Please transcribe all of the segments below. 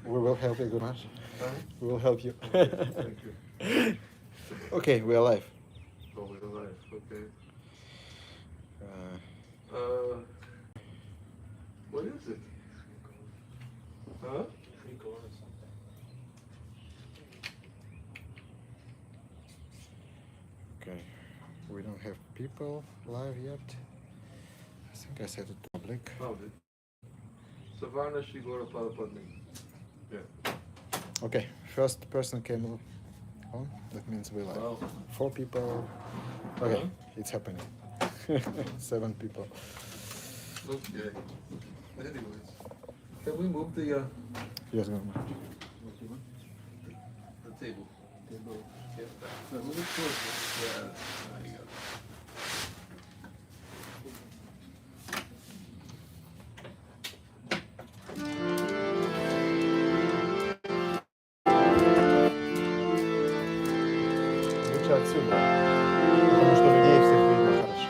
We will help you, Gunash. Huh? We will help you. Okay, thank you. Okay, we are live. Oh, we're alive. Okay. Uh, What is it? Huh? okay, we don't have people live yet. I think I set it to public. Oh, Savarna Shigora Padapadni. Yeah. Okay, first person came on. That means we live. Wow. 4 people. Okay, Huh? it's happening. 7 people. Okay. Anyways, can we move the Yes, Gunash. the table? Yeah. No, move it closer. Yeah. There you go. Лучше отсюда, потому что людей всех видно хорошо.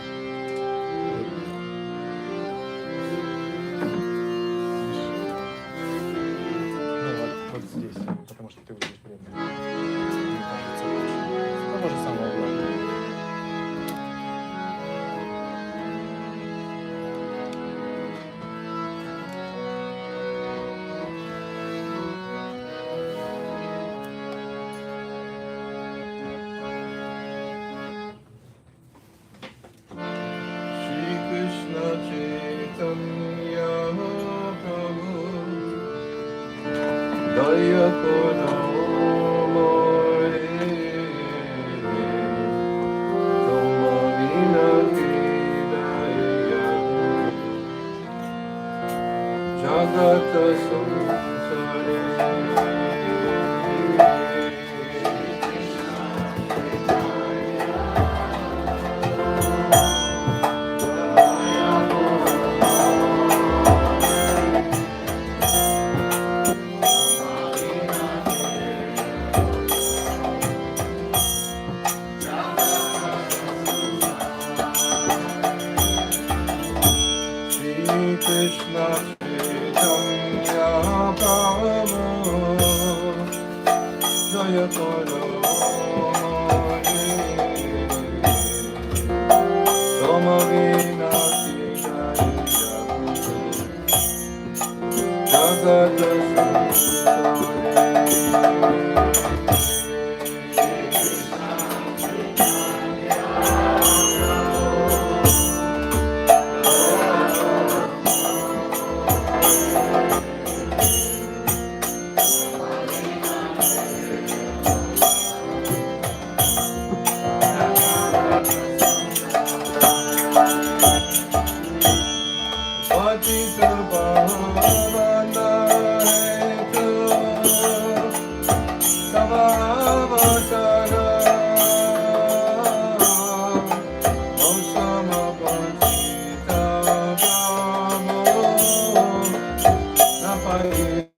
Ну вот здесь, потому что ты будешь время. Мне кажется, лучше. Ну, может, самое главное. Shri Krishna Chaitanya Prabhu Daya Koro More Toma Vina Hidaya Jagata Samsare Shri Krishna Chaitanya Prabhu Jaya Koro Toma Vina Hidaya Jagata Patita Bhavana Hetu Savavatara Osama Patita Brahmo Napaya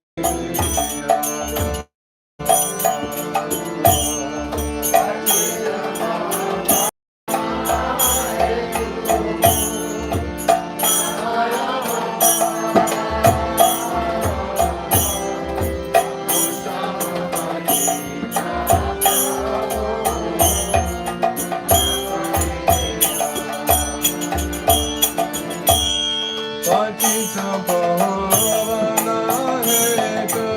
Patita Bhavana Hetu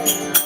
Hare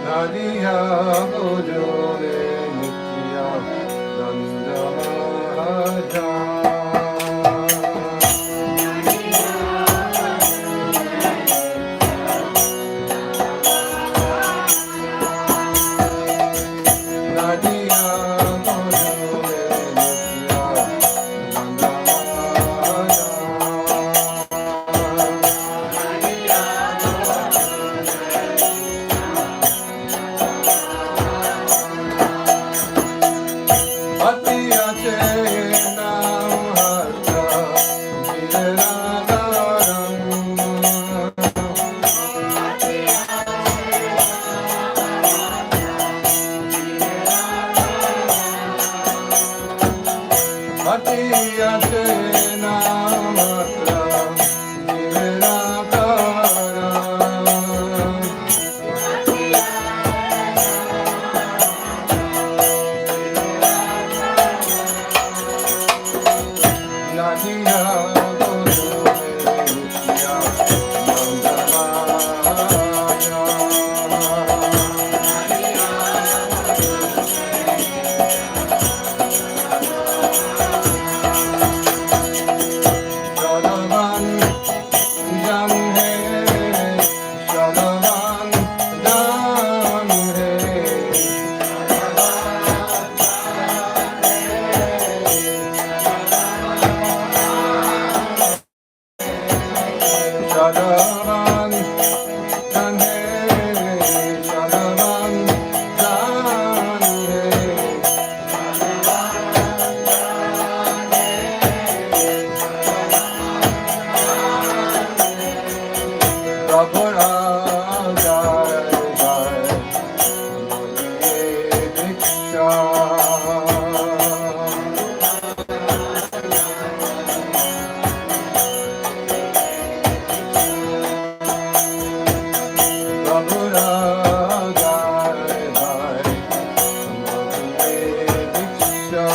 Nadiya Bojore Nitya Nanda Mahaja Nadiya Bojore Nitya Nanda Mahaja Bhatiya Chena Harta Niradaram Bhatiya Chena Harta Niradaram Nadiya Bojore Nitya Nanda Mahaja Shalavan Jan Hai Shalavan Jan Hai Shalavan Jan Hai Shalavan Jan Prabhu Jai Jai Diksha Prabhu Jai Jai Diksha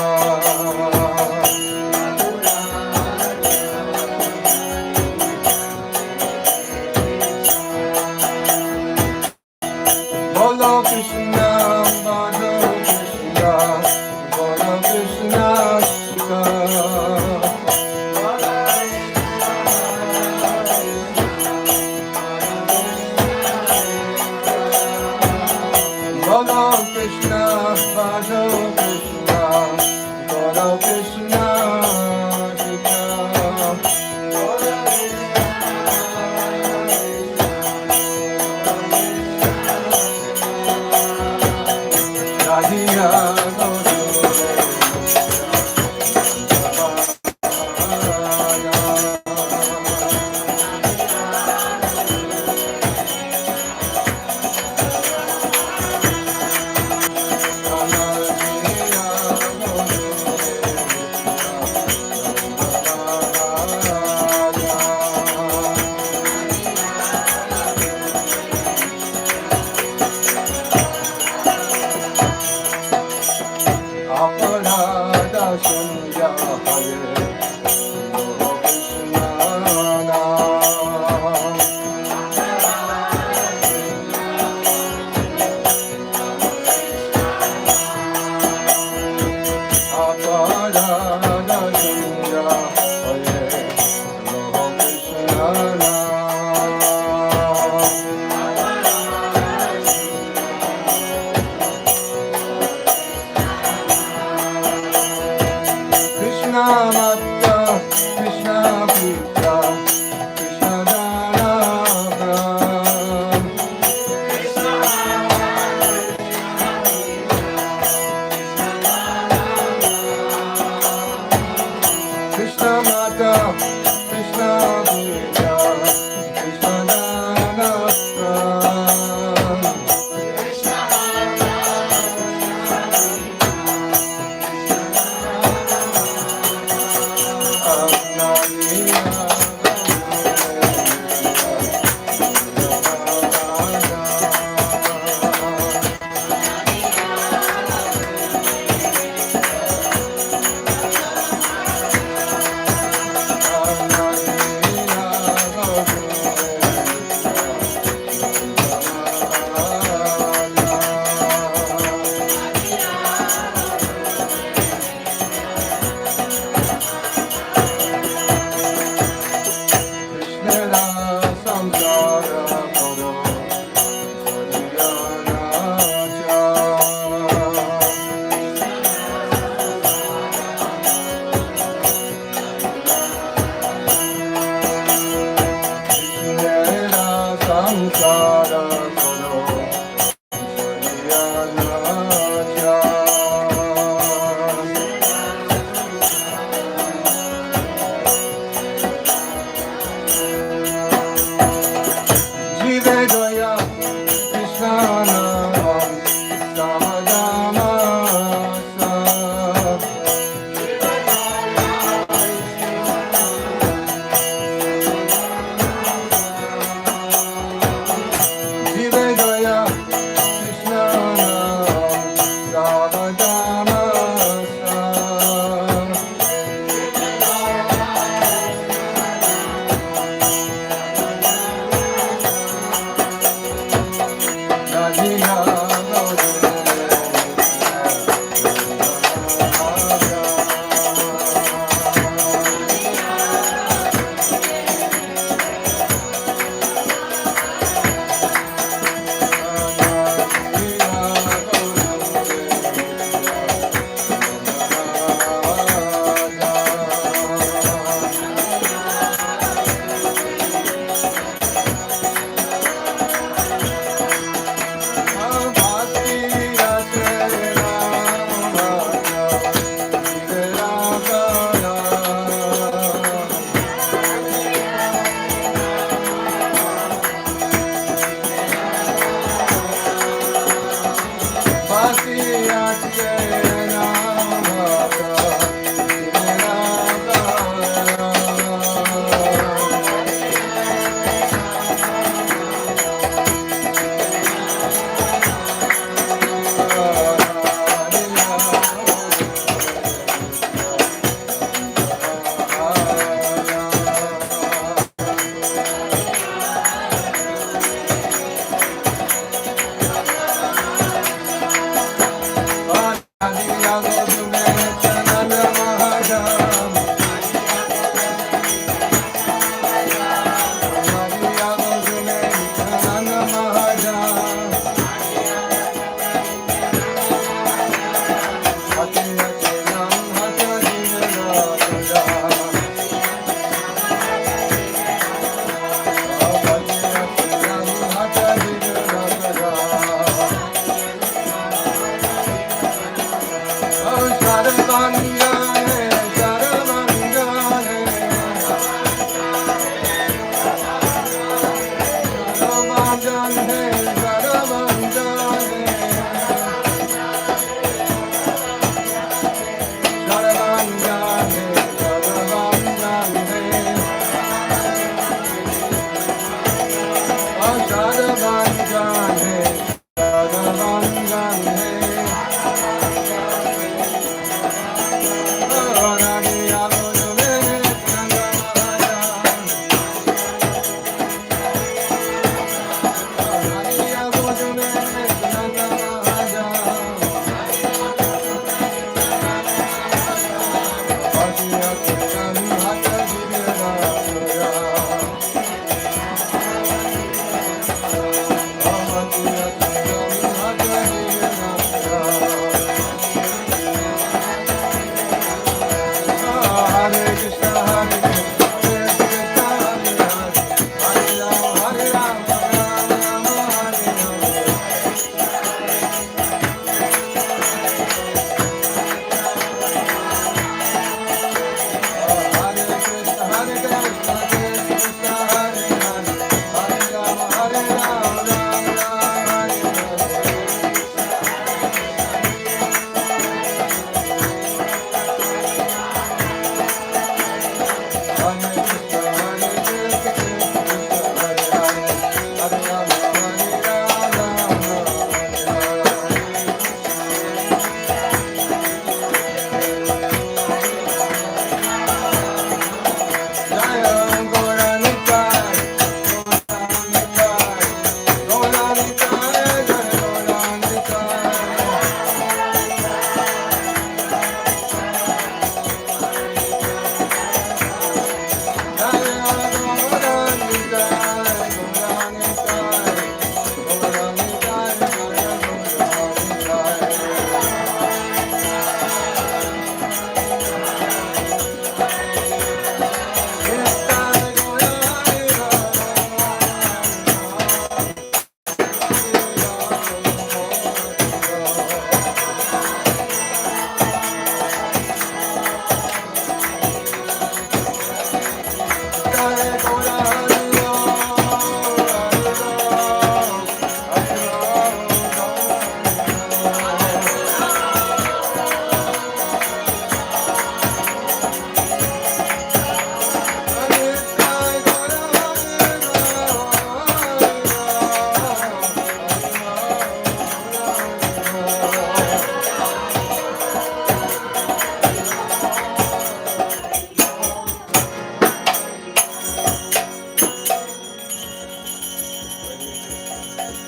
Bolo Krishna, Bolo Krishna, Bolo Krishna Shika. Bolo Krishna, Bolo Krishna, Bolo Krishna Shika. Nadiya Bojore Nitya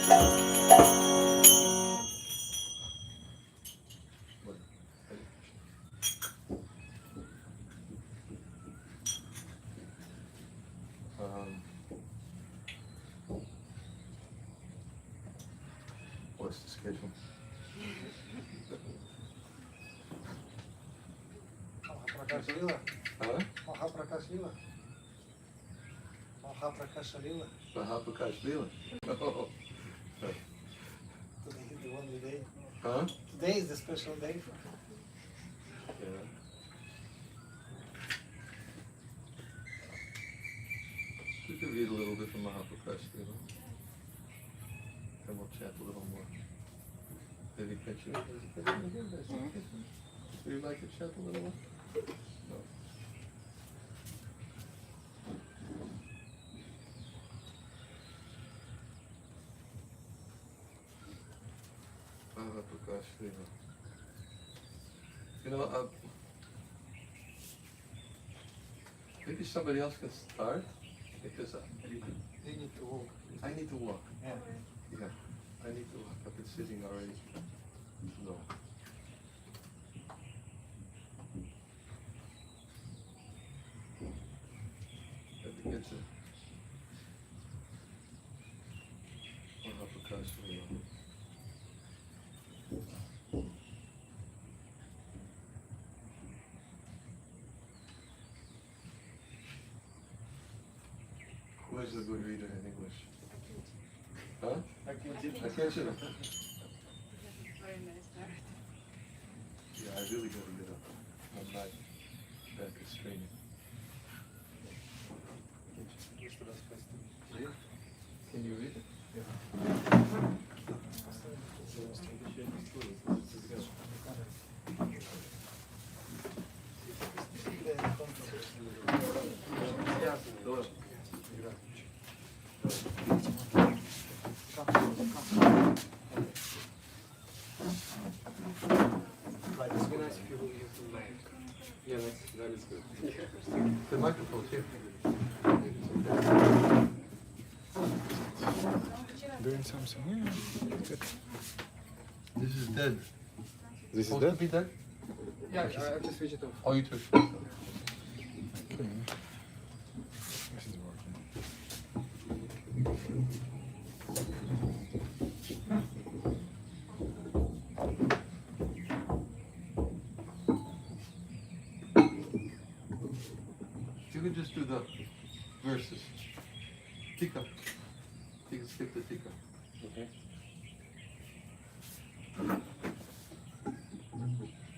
What's the schedule? Mahaprakash Lila. Huh? Mahaprakash Lila. Mahaprakash Lila. Mahaprakash Lila. Oh. Today is the only day. Huh? Today is the special day. Yeah. You could read a little bit from Mahaprakash Lila. And we'll chat a little more. Did he catch you? Would you like to chat a little more? No. Mahaprakash Lila. You know, maybe somebody else can start, because They need to walk. I need to walk. Yeah. Yeah, I need to walk. I've been sitting already. No. Let me get to Mahaprakash Lila. Who is a good reader in English? Huh? I can I can't see them. Very nice narrative. Yeah, I really gotta get up. My back is straining. Can you read it? Yeah, that is good. The microphone's here. Doing something. Yeah. Good. This is dead. This is Supposed to that. be dead? Yeah, I just switch it off. Oh, you took it. Okay. This is working. You can just do the verses. Tika. You can skip the tika. Okay.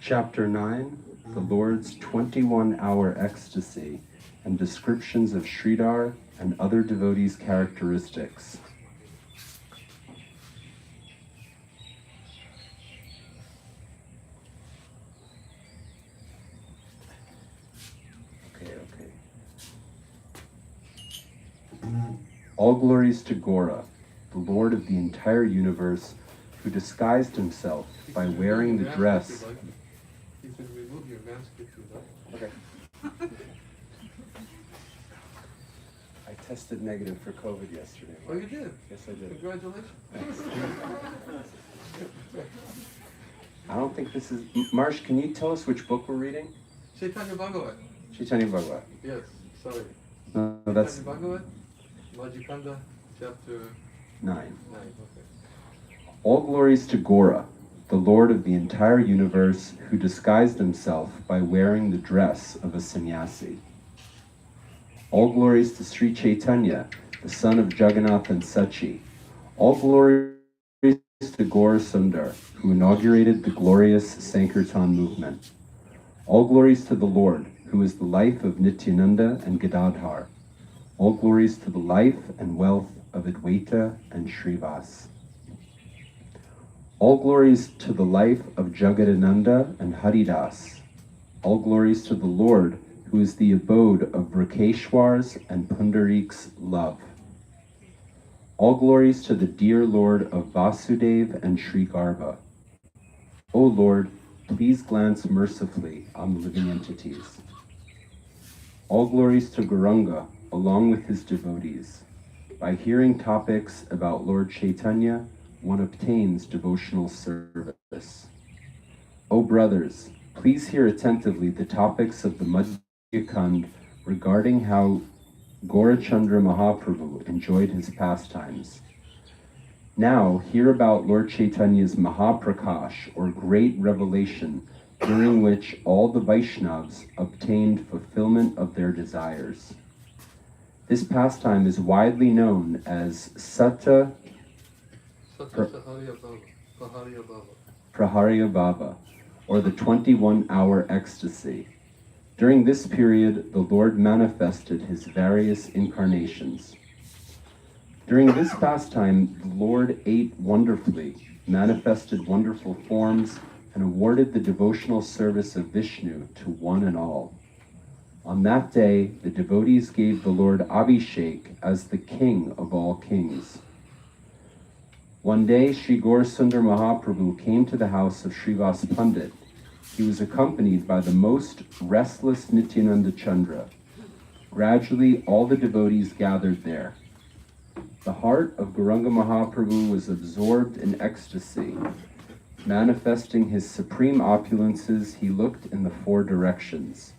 Chapter 9, the Lord's 21-hour ecstasy and descriptions of Sridhar and other devotees' characteristics. Okay. All glories to Gora, the Lord of the entire universe, who disguised himself by wearing the dress. You can remove your mask if you like. Okay. I tested negative for COVID yesterday. Oh, you did? Yes, I did. Congratulations. I don't think this is... Marsh, can you tell us which book we're reading? Chaitanya Bhagavat. Chaitanya Bhagavat. Yes, sorry. No, that's Chaitanya Bhagavat, Majikanda, chapter 9. 9. Okay. All glories to Gora, the Lord of the entire universe, who disguised himself by wearing the dress of a sannyasi. All glories to Sri Chaitanya, the son of Jagannath and Sachi. All glories to Gaura Sundar, who inaugurated the glorious Sankirtan movement. All glories to the Lord, who is the life of Nityananda and Gadadhar. All glories to the life and wealth of Advaita and Srivas. All glories to the life of Jagadananda and Haridas. All glories to the Lord, who is the abode of Rakeshwar's and Pundarik's love. All glories to the dear Lord of Vasudev and Sri Garbha. O Lord, please glance mercifully on the living entities. All glories to Gauranga, along with his devotees. By hearing topics about Lord Chaitanya, one obtains devotional service. O brothers, please hear attentively the topics of the Madhya Khand regarding how Gaurachandra Mahaprabhu enjoyed his pastimes. Now, hear about Lord Chaitanya's Mahaprakash, or great revelation, during which all the Vaishnavas obtained fulfillment of their desires. This pastime is widely known as Sata Praharya Bhava, or the 21-hour ecstasy. During this period, the Lord manifested his various incarnations. During this pastime, the Lord ate wonderfully, manifested wonderful forms, and awarded the devotional service of Vishnu to one and all. On that day, the devotees gave the Lord Abhishek as the king of all kings. One day, Sri Gaurasundar Mahaprabhu came to the house of Srivas Pandit. He was accompanied by the most restless Nityananda Chandra. Gradually, all the devotees gathered there. The heart of Gauranga Mahaprabhu was absorbed in ecstasy. Manifesting his supreme opulences, he looked in the four directions.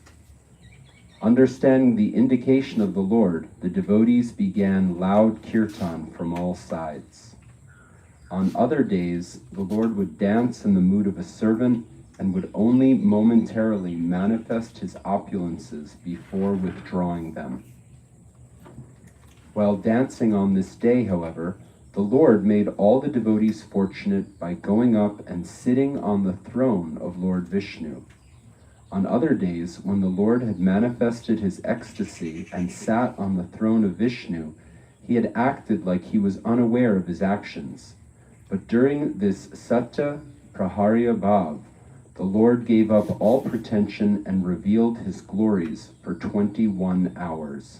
Understanding the indication of the Lord, the devotees began loud kirtan from all sides. On other days, the Lord would dance in the mood of a servant and would only momentarily manifest his opulences before withdrawing them. While dancing on this day, however, the Lord made all the devotees fortunate by going up and sitting on the throne of Lord Vishnu. On other days, when the Lord had manifested his ecstasy and sat on the throne of Vishnu, he had acted like he was unaware of his actions. But during this Sata Praharya Bhav, the Lord gave up all pretension and revealed his glories for 21 hours.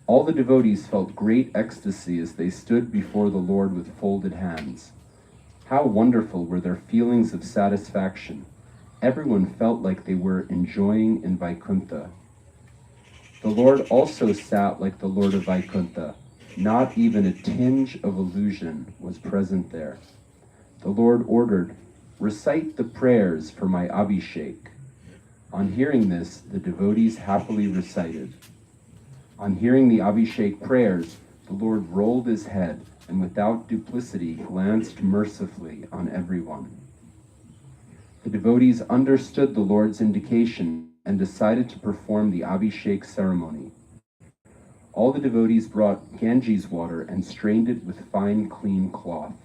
All the devotees felt great ecstasy as they stood before the Lord with folded hands. How wonderful were their feelings of satisfaction. Everyone felt like they were enjoying in Vaikuntha. The Lord also sat like the Lord of Vaikuntha. Not even a tinge of illusion was present there. The Lord ordered, "Recite the prayers for my Abhishek." On hearing this, the devotees happily recited. On hearing the Abhishek prayers, the Lord rolled his head and without duplicity glanced mercifully on everyone. The devotees understood the Lord's indication and decided to perform the Abhishek ceremony. All the devotees brought Ganges water and strained it with fine, clean cloth.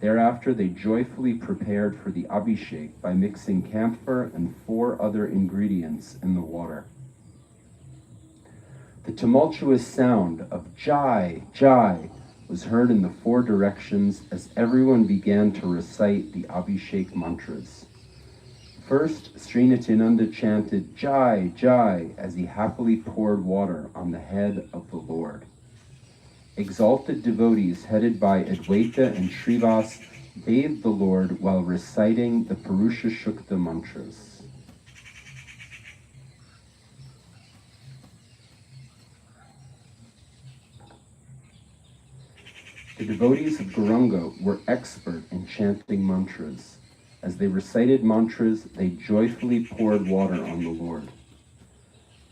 Thereafter, they joyfully prepared for the Abhishek by mixing camphor and 4 other ingredients in the water. The tumultuous sound of Jai, Jai was heard in the 4 directions as everyone began to recite the Abhishek mantras. First, Sri Nityananda chanted Jai, Jai as he happily poured water on the head of the Lord. Exalted devotees headed by Advaita and Srivas bathed the Lord while reciting the Purusha Shukta mantras. The devotees of Gauranga were expert in chanting mantras. As they recited mantras, they joyfully poured water on the Lord.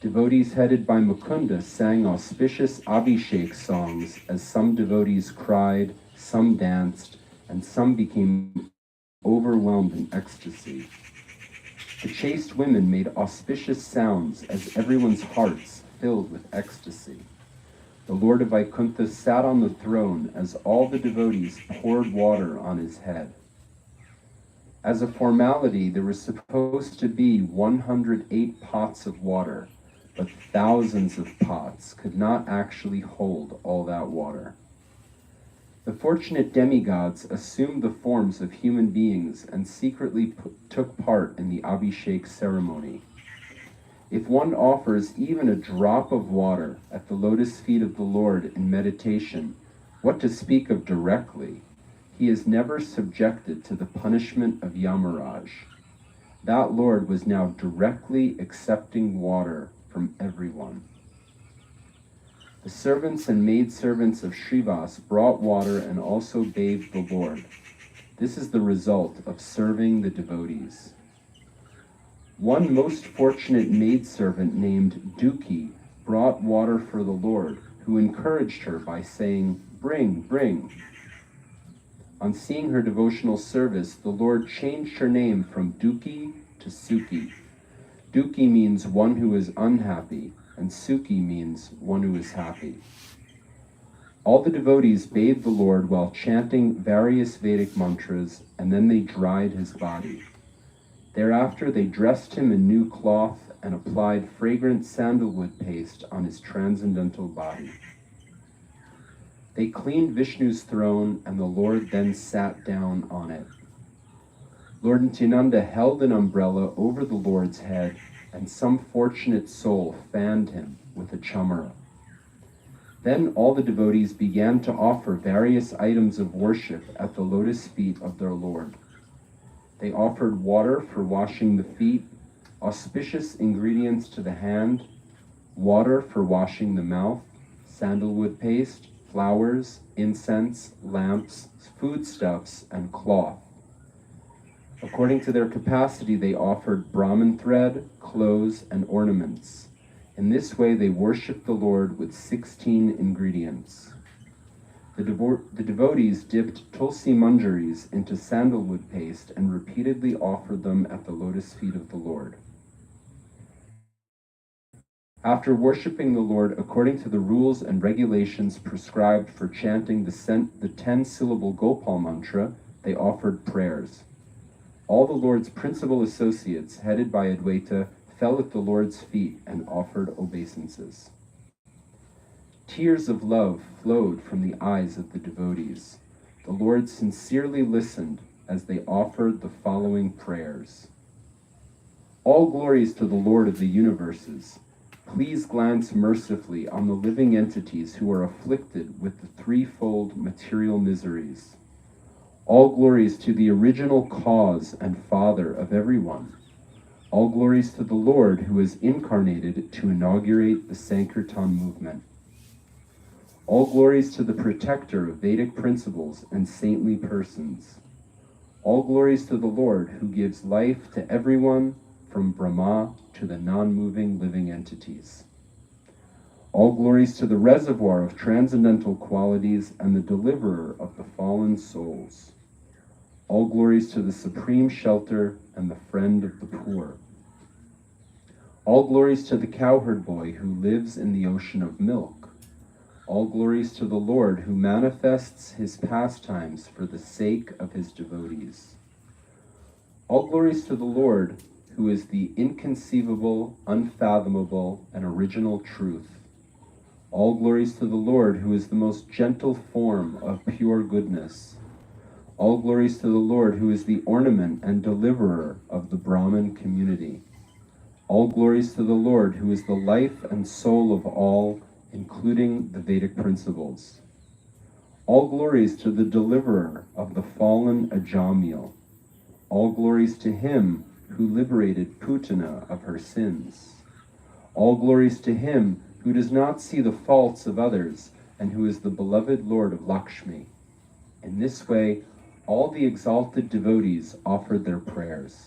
Devotees headed by Mukunda sang auspicious Abhishek songs as some devotees cried, some danced, and some became overwhelmed in ecstasy. The chaste women made auspicious sounds as everyone's hearts filled with ecstasy. The Lord of Vaikuntha sat on the throne as all the devotees poured water on his head. As a formality, there was supposed to be 108 pots of water, but thousands of pots could not actually hold all that water. The fortunate demigods assumed the forms of human beings and secretly took part in the Abhishek ceremony. If one offers even a drop of water at the lotus feet of the Lord in meditation, what to speak of directly? He is never subjected to the punishment of Yamaraj. That Lord was now directly accepting water from everyone. The servants and maidservants of Srivas brought water and also bathed the Lord. This is the result of serving the devotees. One most fortunate maidservant named Duki brought water for the Lord, who encouraged her by saying, "Bring, bring." On seeing her devotional service, the Lord changed her name from Duki to Suki. Duki means one who is unhappy, and Suki means one who is happy. All the devotees bathed the Lord while chanting various Vedic mantras, and then they dried his body. Thereafter they dressed him in new cloth and applied fragrant sandalwood paste on his transcendental body. They cleaned Vishnu's throne, and the Lord then sat down on it. Lord Nityananda held an umbrella over the Lord's head, and some fortunate soul fanned him with a chamara. Then all the devotees began to offer various items of worship at the lotus feet of their Lord. They offered water for washing the feet, auspicious ingredients to the hand, water for washing the mouth, sandalwood paste, flowers, incense, lamps, foodstuffs, and cloth. According to their capacity, they offered Brahman thread, clothes, and ornaments. In this way, they worshipped the Lord with 16 ingredients. The devotees dipped tulsi manjaris into sandalwood paste and repeatedly offered them at the lotus feet of the Lord. After worshipping the Lord according to the rules and regulations prescribed for chanting the 10-syllable Gopal mantra, they offered prayers. All the Lord's principal associates, headed by Advaita, fell at the Lord's feet and offered obeisances. Tears of love flowed from the eyes of the devotees. The Lord sincerely listened as they offered the following prayers. All glories to the Lord of the universes. Please glance mercifully on the living entities who are afflicted with the threefold material miseries. All glories to the original cause and Father of everyone. All glories to the Lord who is incarnated to inaugurate the Sankirtan movement. All glories to the protector of Vedic principles and saintly persons. All glories to the Lord who gives life to everyone from Brahma to the non-moving living entities. All glories to the reservoir of transcendental qualities and the deliverer of the fallen souls. All glories to the supreme shelter and the friend of the poor. All glories to the cowherd boy who lives in the ocean of milk. All glories to the Lord who manifests his pastimes for the sake of his devotees. All glories to the Lord who is the inconceivable, unfathomable, and original truth. All glories to the Lord who is the most gentle form of pure goodness. All glories to the Lord who is the ornament and deliverer of the Brahmin community. All glories to the Lord who is the life and soul of all, including the Vedic principles. All glories to the deliverer of the fallen Ajamil. All glories to him who liberated Putana of her sins. All glories to him who does not see the faults of others and who is the beloved Lord of Lakshmi. In this way, all the exalted devotees offered their prayers.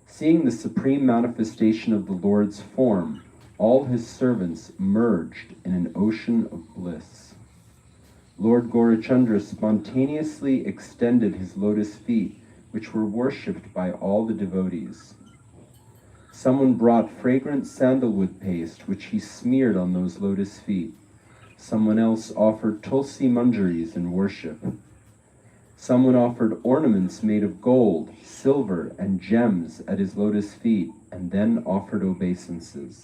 Seeing the supreme manifestation of the Lord's form, all his servants merged in an ocean of bliss. Lord Gaurachandra spontaneously extended his lotus feet, which were worshipped by all the devotees. Someone brought fragrant sandalwood paste, which he smeared on those lotus feet. Someone else offered tulsi manjaris in worship. Someone offered ornaments made of gold, silver, and gems at his lotus feet, and then offered obeisances.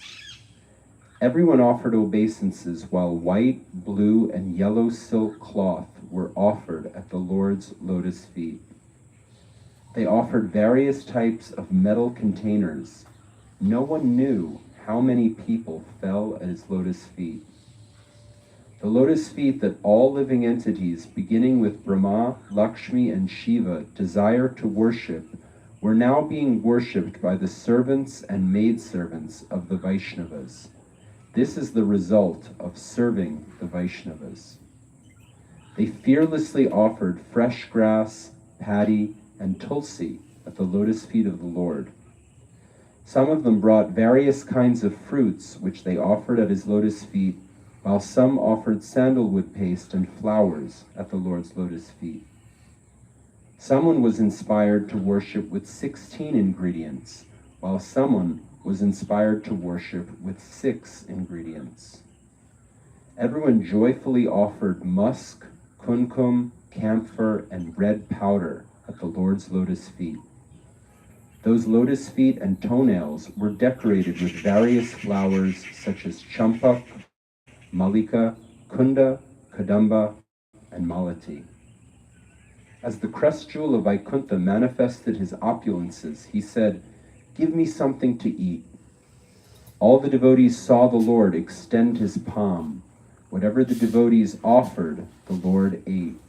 Everyone offered obeisances while white, blue, and yellow silk cloth were offered at the Lord's lotus feet. They offered various types of metal containers. No one knew how many people fell at his lotus feet. The lotus feet that all living entities, beginning with Brahma, Lakshmi, and Shiva, desire to worship, were now being worshipped by the servants and maidservants of the Vaishnavas. This is the result of serving the Vaishnavas. They fearlessly offered fresh grass, paddy, and tulsi at the lotus feet of the Lord. Some of them brought various kinds of fruits which they offered at his lotus feet, while some offered sandalwood paste and flowers at the Lord's lotus feet. Someone was inspired to worship with 16 ingredients, while someone was inspired to worship with 6 ingredients. Everyone joyfully offered musk, kumkum, camphor, and red powder at the Lord's lotus feet. Those lotus feet and toenails were decorated with various flowers such as champak, malika, kunda, kadamba, and malati. As the crest jewel of Vaikuntha manifested his opulences, he said, "Give me something to eat." All the devotees saw the Lord extend his palm. Whatever the devotees offered, the Lord ate.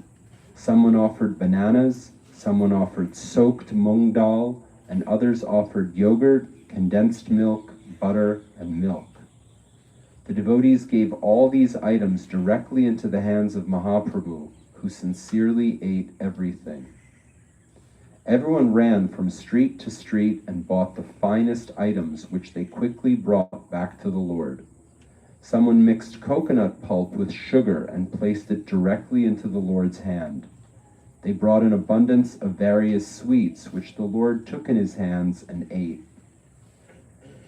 Someone offered bananas, someone offered soaked mung dal, and others offered yogurt, condensed milk, butter, and milk. The devotees gave all these items directly into the hands of Mahaprabhu, who sincerely ate everything. Everyone ran from street to street and bought the finest items, which they quickly brought back to the Lord. Someone mixed coconut pulp with sugar and placed it directly into the Lord's hand. They brought an abundance of various sweets, which the Lord took in his hands and ate.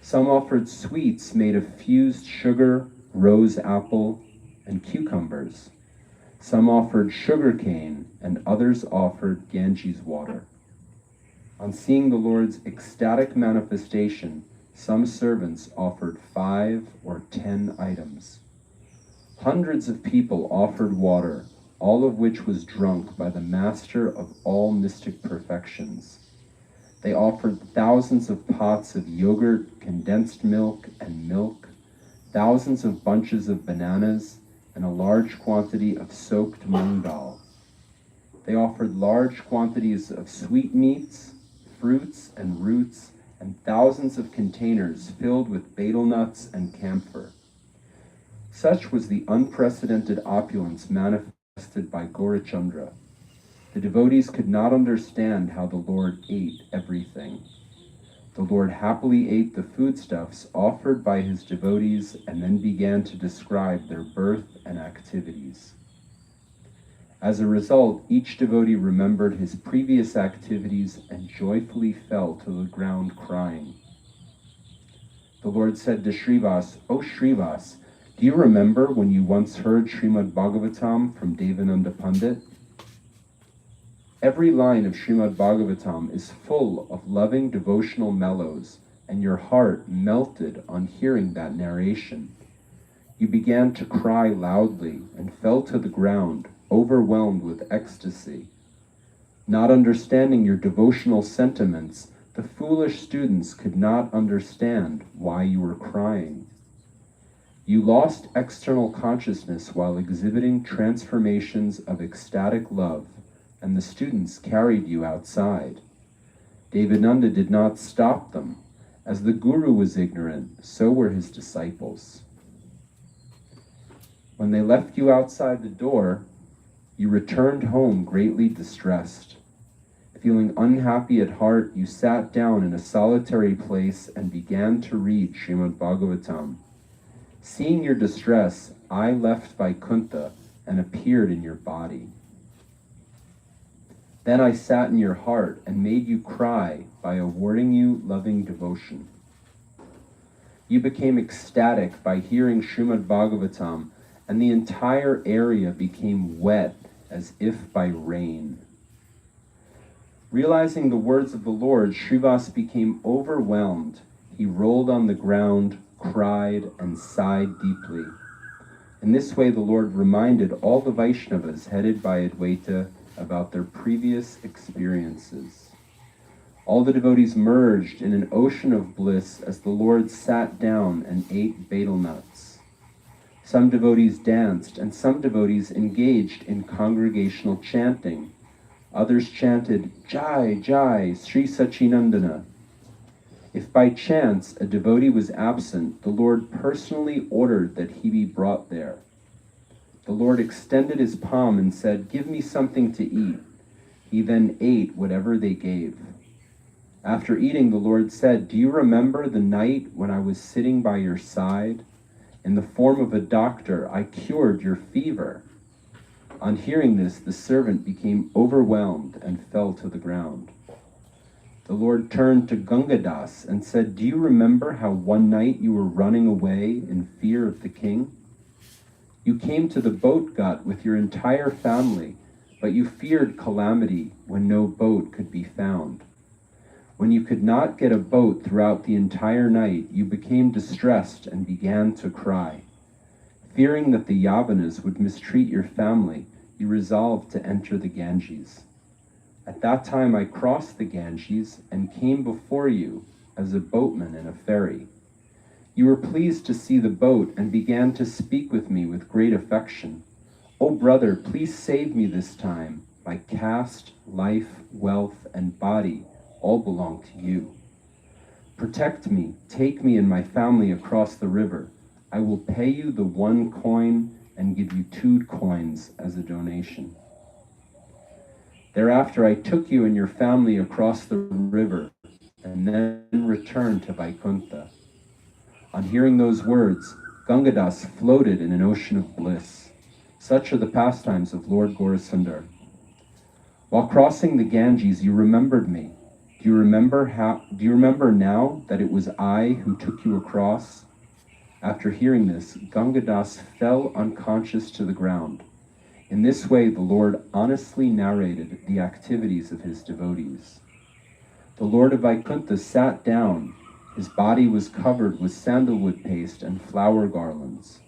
Some offered sweets made of fused sugar, rose apple, and cucumbers. Some offered sugar cane, and others offered Ganges water. On seeing the Lord's ecstatic manifestation, some servants offered 5 or 10 items. Hundreds of people offered water, all of which was drunk by the master of all mystic perfections. They offered thousands of pots of yogurt, condensed milk, and milk, thousands of bunches of bananas, and a large quantity of soaked mung dal. They offered large quantities of sweetmeats, fruits, and roots, and thousands of containers filled with betel nuts and camphor. Such was the unprecedented opulence manifested by Gaurachandra. The devotees could not understand how the Lord ate everything. The Lord happily ate the foodstuffs offered by his devotees and then began to describe their birth and activities. As a result, each devotee remembered his previous activities and joyfully fell to the ground crying. The Lord said to Srivas, "O Srivas, do you remember when you once heard Srimad Bhagavatam from Devananda Pandit? Every line of Srimad Bhagavatam is full of loving devotional mellows, and your heart melted on hearing that narration. You began to cry loudly and fell to the ground, overwhelmed with ecstasy. Not understanding your devotional sentiments, the foolish students could not understand why you were crying. You lost external consciousness while exhibiting transformations of ecstatic love, and the students carried you outside. Devananda did not stop them. As the Guru was ignorant, so were his disciples. When they left you outside the door, you returned home greatly distressed. Feeling unhappy at heart, you sat down in a solitary place and began to read Srimad Bhagavatam. Seeing your distress, I left Vaikuntha and appeared in your body. Then I sat in your heart and made you cry by awarding you loving devotion. You became ecstatic by hearing Srimad Bhagavatam, and the entire area became wet as if by rain. Realizing the words of the Lord, Srivas became overwhelmed. He rolled on the ground, cried, and sighed deeply. In this way, the Lord reminded all the Vaishnavas headed by Advaita about their previous experiences. All the devotees merged in an ocean of bliss as the Lord sat down and ate betel nuts. Some devotees danced, and some devotees engaged in congregational chanting. Others chanted, Jai, Jai, Sri Sachinandana. If by chance a devotee was absent, the Lord personally ordered that he be brought there. The Lord extended his palm and said, "Give me something to eat." He then ate whatever they gave. After eating, the Lord said, "Do you remember the night when I was sitting by your side? In the form of a doctor, I cured your fever." On hearing this, the servant became overwhelmed and fell to the ground. The Lord turned to Gangadas and said, "Do you remember how one night you were running away in fear of the king? You came to the boat ghat with your entire family, but you feared calamity when no boat could be found. When you could not get a boat throughout the entire night, you became distressed and began to cry. Fearing that the Yavanas would mistreat your family, you resolved to enter the Ganges. At that time I crossed the Ganges and came before you as a boatman in a ferry. You were pleased to see the boat and began to speak with me with great affection. "Oh brother, please save me this time. My caste, life, wealth, and body all belong to you. Protect me, take me and my family across the river. I will pay you the 1 coin and give you 2 coins as a donation." Thereafter I took you and your family across the river and then returned to Vaikuntha. On hearing those words, Gangadas floated in an ocean of bliss. Such are the pastimes of Lord Gaurasundar. While crossing the Ganges, you remembered me. Do you remember now that it was I who took you across? After hearing this, Gangadas fell unconscious to the ground. In this way, the Lord honestly narrated the activities of his devotees. The Lord of Vaikuntha sat down. His body was covered with sandalwood paste and flower garlands.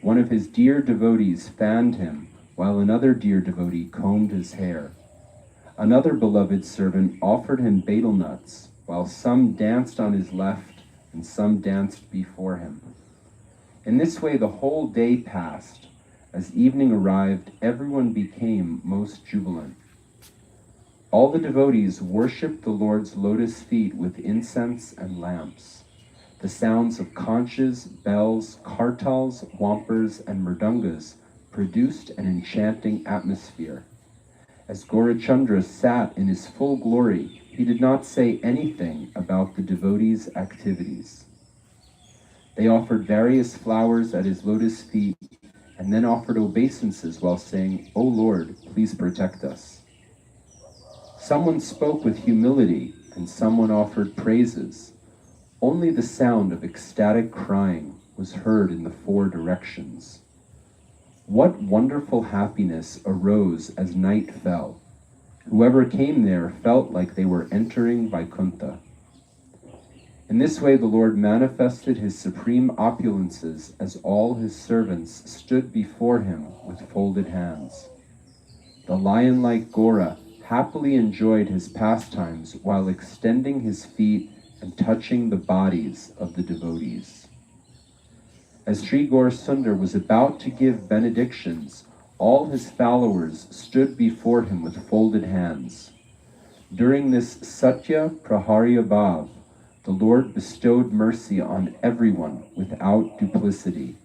One of his dear devotees fanned him, while another dear devotee combed his hair. Another beloved servant offered him betel nuts, while some danced on his left and some danced before him. In this way the whole day passed. As evening arrived, everyone became most jubilant. All the devotees worshipped the Lord's lotus feet with incense and lamps. The sounds of conches, bells, kartals, wampers, and mridungas produced an enchanting atmosphere. As Gaurachandra sat in his full glory, he did not say anything about the devotees' activities. They offered various flowers at his lotus feet and then offered obeisances while saying, "O Lord, please protect us." Someone spoke with humility and someone offered praises. Only the sound of ecstatic crying was heard in the 4 directions. What wonderful happiness arose as night fell. Whoever came there felt like they were entering Vaikuntha. In this way the Lord manifested his supreme opulences as all his servants stood before him with folded hands. The lion-like Gora happily enjoyed his pastimes while extending his feet and touching the bodies of the devotees. As Sri Gaurasundar was about to give benedictions, all his followers stood before him with folded hands. During this Satya Praharya Bhav, the Lord bestowed mercy on everyone without duplicity.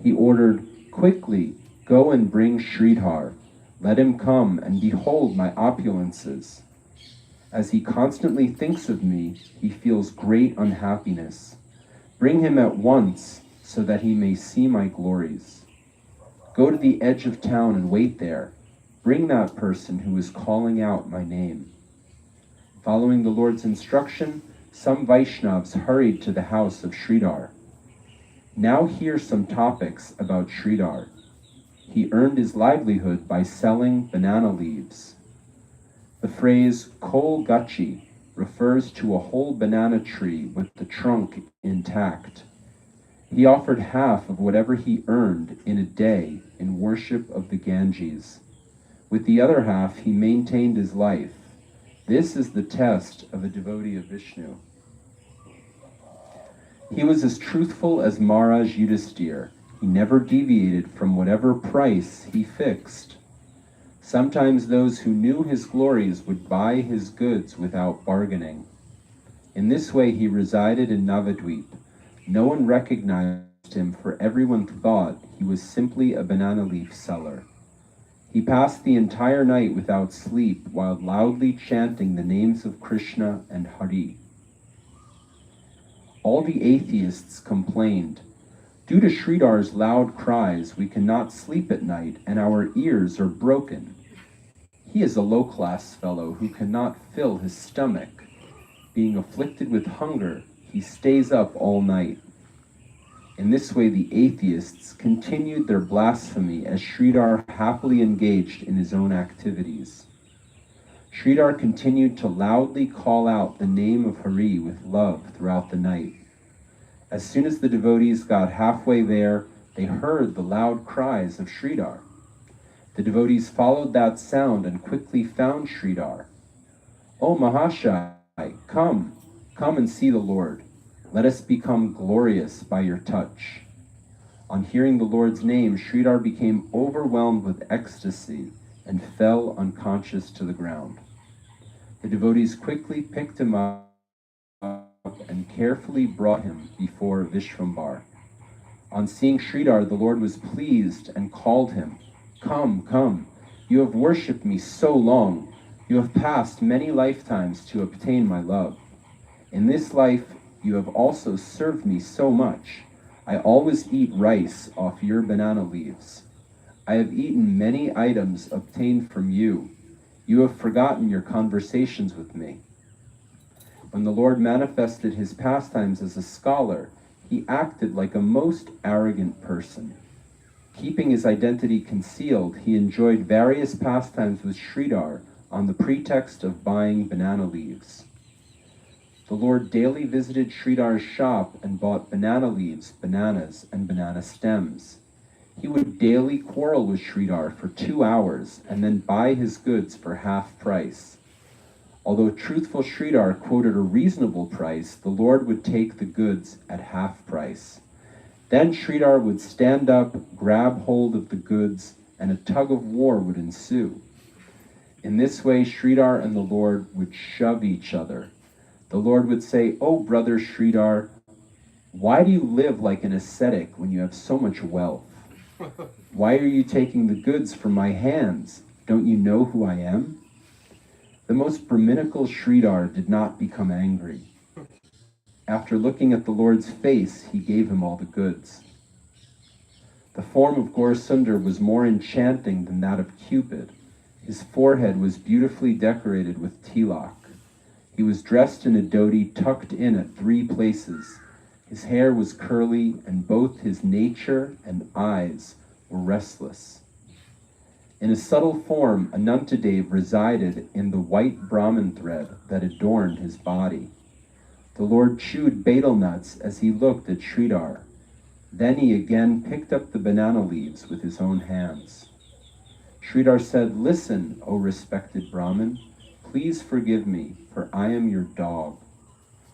He ordered, "Quickly, go and bring Sridhar. Let him come and behold my opulences. As he constantly thinks of me, he feels great unhappiness. Bring him at once so that he may see my glories. Go to the edge of town and wait there. Bring that person who is calling out my name." Following the Lord's instruction, some Vaishnavas hurried to the house of Sridhar. Now hear some topics about Sridhar. He earned his livelihood by selling banana leaves. The phrase kol gachi refers to a whole banana tree with the trunk intact. He offered half of whatever he earned in a day in worship of the Ganges. With the other half, he maintained his life. This is the test of a devotee of Vishnu. He was as truthful as Maharaj Yudhisthira. He never deviated from whatever price he fixed. Sometimes those who knew his glories would buy his goods without bargaining. In this way he resided in Navadvip. No one recognized him, for everyone thought he was simply a banana leaf seller. He passed the entire night without sleep while loudly chanting the names of Krishna and Hari. All the atheists complained, "Due to Sridar's loud cries, we cannot sleep at night and our ears are broken. He is a low-class fellow who cannot fill his stomach. Being afflicted with hunger, he stays up all night." In this way, the atheists continued their blasphemy as Sridhar happily engaged in his own activities. Sridhar continued to loudly call out the name of Hari with love throughout the night. As soon as the devotees got halfway there, they heard the loud cries of Sridhar. The devotees followed that sound and quickly found Sridhar. "O Mahashai, come and see the Lord. Let us become glorious by your touch." On hearing the Lord's name, Sridhar became overwhelmed with ecstasy and fell unconscious to the ground. The devotees quickly picked him up and carefully brought him before Vishvambar. On seeing Sridhar, the Lord was pleased and called him, Come, you have worshipped me so long. You have passed many lifetimes to obtain my love. In this life, you have also served me so much. I always eat rice off your banana leaves. I have eaten many items obtained from you. You have forgotten your conversations with me." When the Lord manifested his pastimes as a scholar, he acted like a most arrogant person. Keeping his identity concealed, he enjoyed various pastimes with Sridhar on the pretext of buying banana leaves. The Lord daily visited Sridhar's shop and bought banana leaves, bananas, and banana stems. He would daily quarrel with Sridhar for 2 hours and then buy his goods for half price. Although truthful Sridhar quoted a reasonable price, the Lord would take the goods at half price. Then Sridhar would stand up, grab hold of the goods, and a tug of war would ensue. In this way, Sridhar and the Lord would shove each other. The Lord would say, "Oh, brother Sridhar, why do you live like an ascetic when you have so much wealth? Why are you taking the goods from my hands? Don't you know who I am?" The most Brahminical Sridhar did not become angry. After looking at the Lord's face, he gave him all the goods. The form of Gaurasundar was more enchanting than that of Cupid. His forehead was beautifully decorated with tilak. He was dressed in a dhoti tucked in at 3 places. His hair was curly, and both his nature and eyes were restless. In a subtle form, Anantadev resided in the white Brahmin thread that adorned his body. The Lord chewed betel nuts as he looked at Sridhar. Then he again picked up the banana leaves with his own hands. Sridhar said, "Listen, O respected Brahmin, please forgive me, for I am your dog."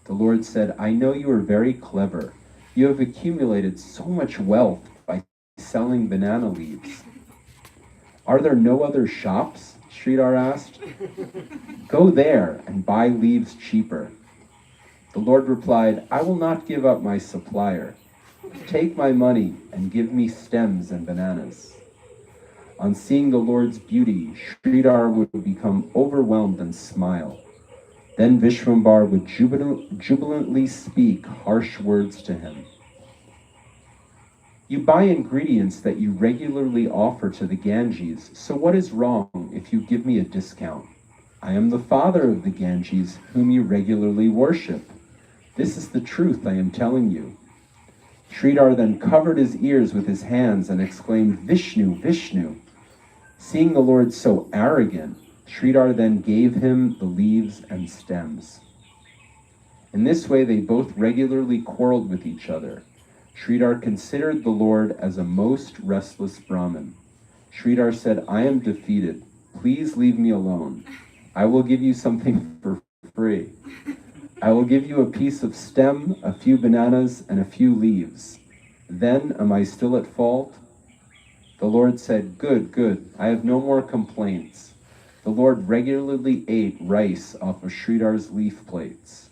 The Lord said, "I know you are very clever. You have accumulated so much wealth by selling banana leaves." "Are there no other shops?" Sridhar asked. "Go there and buy leaves cheaper." The Lord replied, "I will not give up my supplier. Take my money and give me stems and bananas." On seeing the Lord's beauty, Sridhar would become overwhelmed and smile. Then Vishvambar would jubilantly speak harsh words to him. "You buy ingredients that you regularly offer to the Ganges, so what is wrong if you give me a discount? I am the father of the Ganges, whom you regularly worship. This is the truth I am telling you." Sridhar then covered his ears with his hands and exclaimed, "Vishnu, Vishnu." Seeing the Lord so arrogant, Sridhar then gave him the leaves and stems. In this way, they both regularly quarreled with each other. Sridhar considered the Lord as a most restless Brahmin. Sridhar said, "I am defeated. Please leave me alone. I will give you something for free. I will give you a piece of stem, a few bananas, and a few leaves. Then am I still at fault?" The Lord said, Good. I have no more complaints." The Lord regularly ate rice off of Sridhar's leaf plates.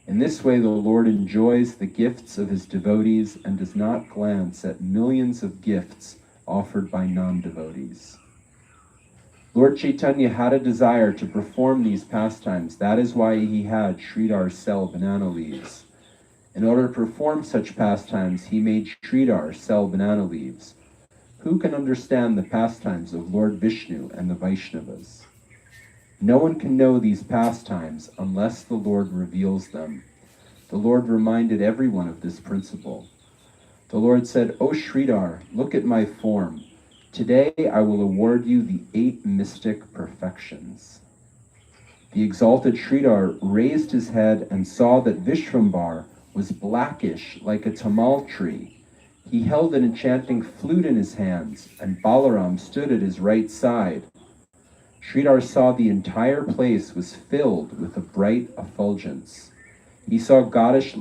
In this way, the Lord enjoys the gifts of his devotees and does not glance at millions of gifts offered by non-devotees. Lord Chaitanya had a desire to perform these pastimes. That is why he had Sridhar sell banana leaves. In order to perform such pastimes, he made Sridhar sell banana leaves. Who can understand the pastimes of Lord Vishnu and the Vaishnavas? No one can know these pastimes unless the Lord reveals them. The Lord reminded everyone of this principle. The Lord said, "O Sridhar, look at my form. Today I will award you the 8 mystic perfections." The exalted Sridhar raised his head and saw that Vishvambar was blackish like a tamal tree. He held an enchanting flute in his hands, and Balaram stood at his right side. Sridhar saw the entire place was filled with a bright effulgence. He saw goddess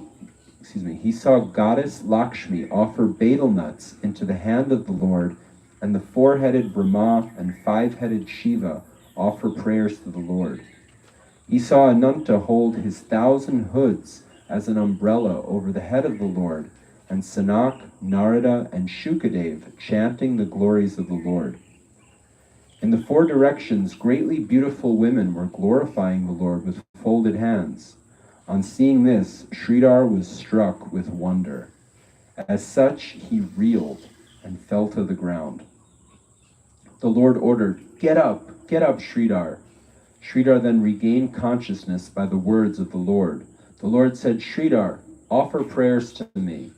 Lakshmi offer betel nuts into the hand of the Lord, and the 4-headed Brahma and 5-headed Shiva offer prayers to the Lord. He saw Ananta hold his 1,000 hoods as an umbrella over the head of the Lord, and Sanak, Narada, and Shukadev chanting the glories of the Lord. In the 4 directions, greatly beautiful women were glorifying the Lord with folded hands. On seeing this, Sridhar was struck with wonder. As such, he reeled and fell to the ground. The Lord ordered, get up, Sridhar." Sridhar then regained consciousness by the words of the Lord. The Lord said, "Sridhar, offer prayers to me."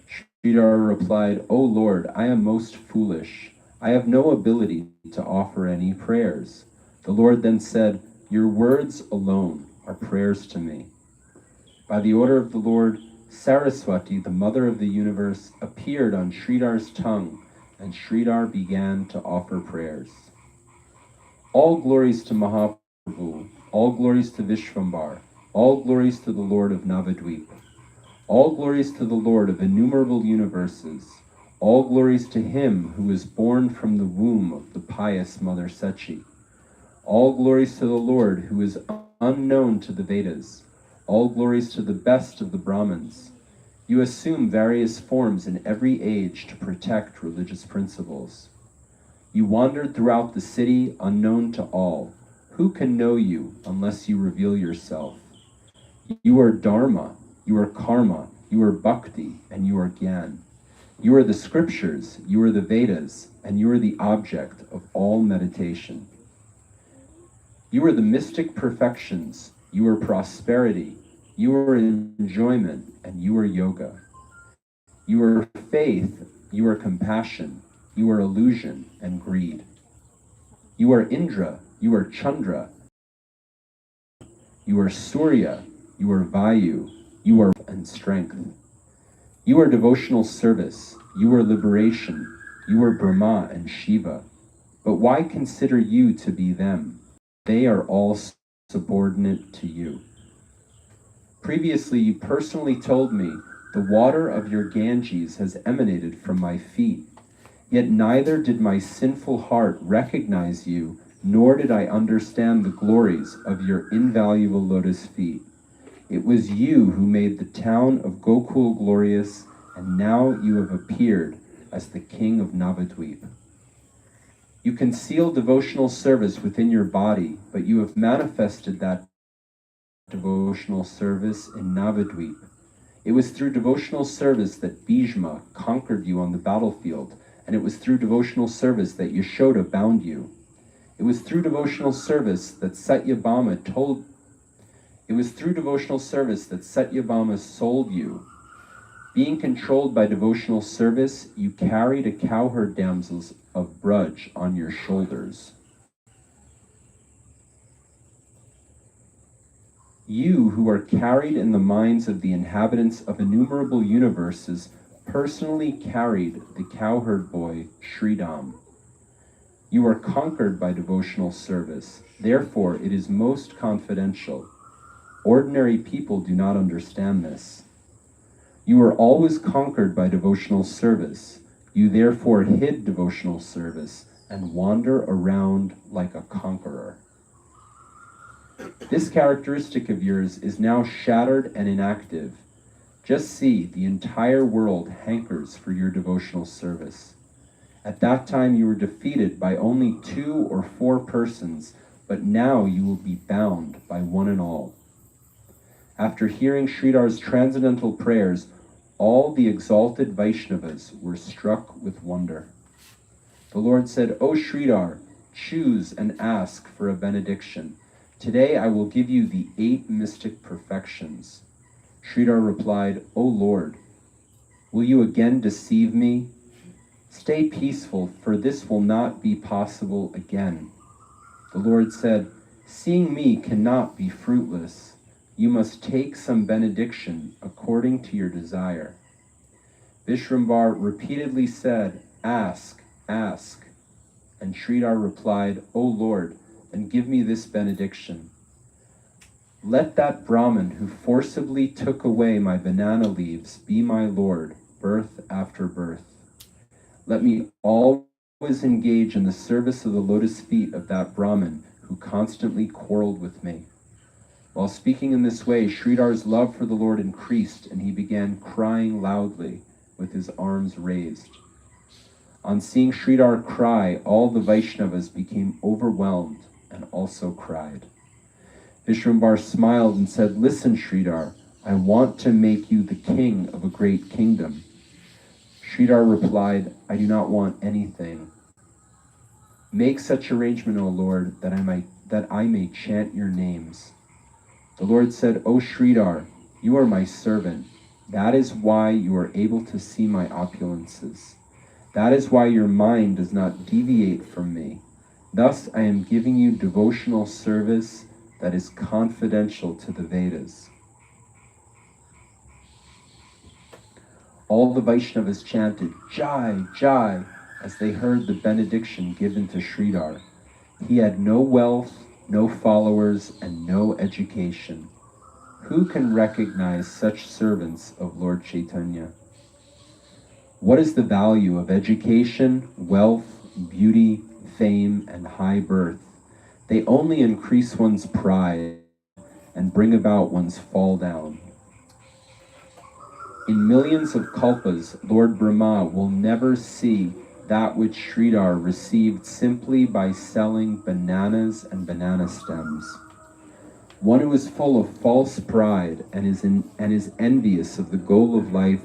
Sridhar replied, "O Lord, I am most foolish. I have no ability to offer any prayers." The Lord then said, "Your words alone are prayers to me." By the order of the Lord, Saraswati, the mother of the universe, appeared on Sridhar's tongue, and Sridhar began to offer prayers. All glories to Mahaprabhu, all glories to Vishvambar, all glories to the Lord of Navadvip, all glories to the Lord of innumerable universes, all glories to him who was born from the womb of the pious Mother Sachi, all glories to the Lord who is unknown to the Vedas, all glories to the best of the Brahmins. You assume various forms in every age to protect religious principles. You wandered throughout the city unknown to all. Who can know you unless you reveal yourself? You are Dharma, you are Karma, you are Bhakti, and you are Gyan. You are the scriptures, you are the Vedas, and you are the object of all meditation. You are the mystic perfections, you are prosperity, you are enjoyment, and you are yoga. You are faith, you are compassion, you are illusion and greed. You are Indra, you are Chandra, you are Surya, you are Vayu, you are and strength. You are devotional service, you are liberation, you are Brahma and Shiva. But why consider you to be them? They are all subordinate to you. Previously, you personally told me, the water of your Ganges has emanated from my feet. Yet neither did my sinful heart recognize you, nor did I understand the glories of your invaluable lotus feet. It was you who made the town of Gokul glorious, and now you have appeared as the king of Navadvip. You conceal devotional service within your body, but you have manifested that devotional service in Navadvip. It was through devotional service that Bhishma conquered you on the battlefield, and it was through devotional service that Yashoda bound you. It was through devotional service that Satyabhama sold you. Being controlled by devotional service, you carried a cowherd damsels of Braj on your shoulders. You who are carried in the minds of the inhabitants of innumerable universes personally carried the cowherd boy Sridham. You are conquered by devotional service, therefore it is most confidential. Ordinary people do not understand this. You are always conquered by devotional service. You therefore hid devotional service and wander around like a conqueror. This characteristic of yours is now shattered and inactive. Just see, the entire world hankers for your devotional service. At that time you were defeated by only 2 or 4 persons, but now you will be bound by one and all. After hearing Sridar's transcendental prayers, all the exalted Vaishnavas were struck with wonder. The Lord said, O Sridhar, choose and ask for a benediction. Today I will give you the 8 mystic perfections. Sridhar replied, O Lord, will you again deceive me? Stay peaceful, for this will not be possible again. The Lord said, seeing me cannot be fruitless. You must take some benediction according to your desire. Vishrambar repeatedly said, ask, ask. And Sridhar replied, O Lord, then give me this benediction. Let that Brahmin who forcibly took away my banana leaves be my Lord, birth after birth. Let me always engage in the service of the lotus feet of that Brahmin who constantly quarreled with me. While speaking in this way, Sridhar's love for the Lord increased, and he began crying loudly with his arms raised. On seeing Sridhar cry, all the Vaishnavas became overwhelmed and also cried. Vishrambar smiled and said, listen, Sridhar, I want to make you the king of a great kingdom. Sridhar replied, I do not want anything. Make such arrangement, O Lord, that I may chant your names. The Lord said, O Sridhar, you are my servant. That is why you are able to see my opulences. That is why your mind does not deviate from me. Thus I am giving you devotional service that is confidential to the Vedas. All the Vaishnavas chanted, Jai, Jai, as they heard the benediction given to Sridhar. He had no wealth, no followers, and no education. Who can recognize such servants of Lord Chaitanya? What is the value of education, wealth, beauty, fame, and high birth? They only increase one's pride and bring about one's fall down. In millions of kalpas, Lord Brahma will never see that which Sridhar received simply by selling bananas and banana stems. One who is full of false pride and is envious of the goal of life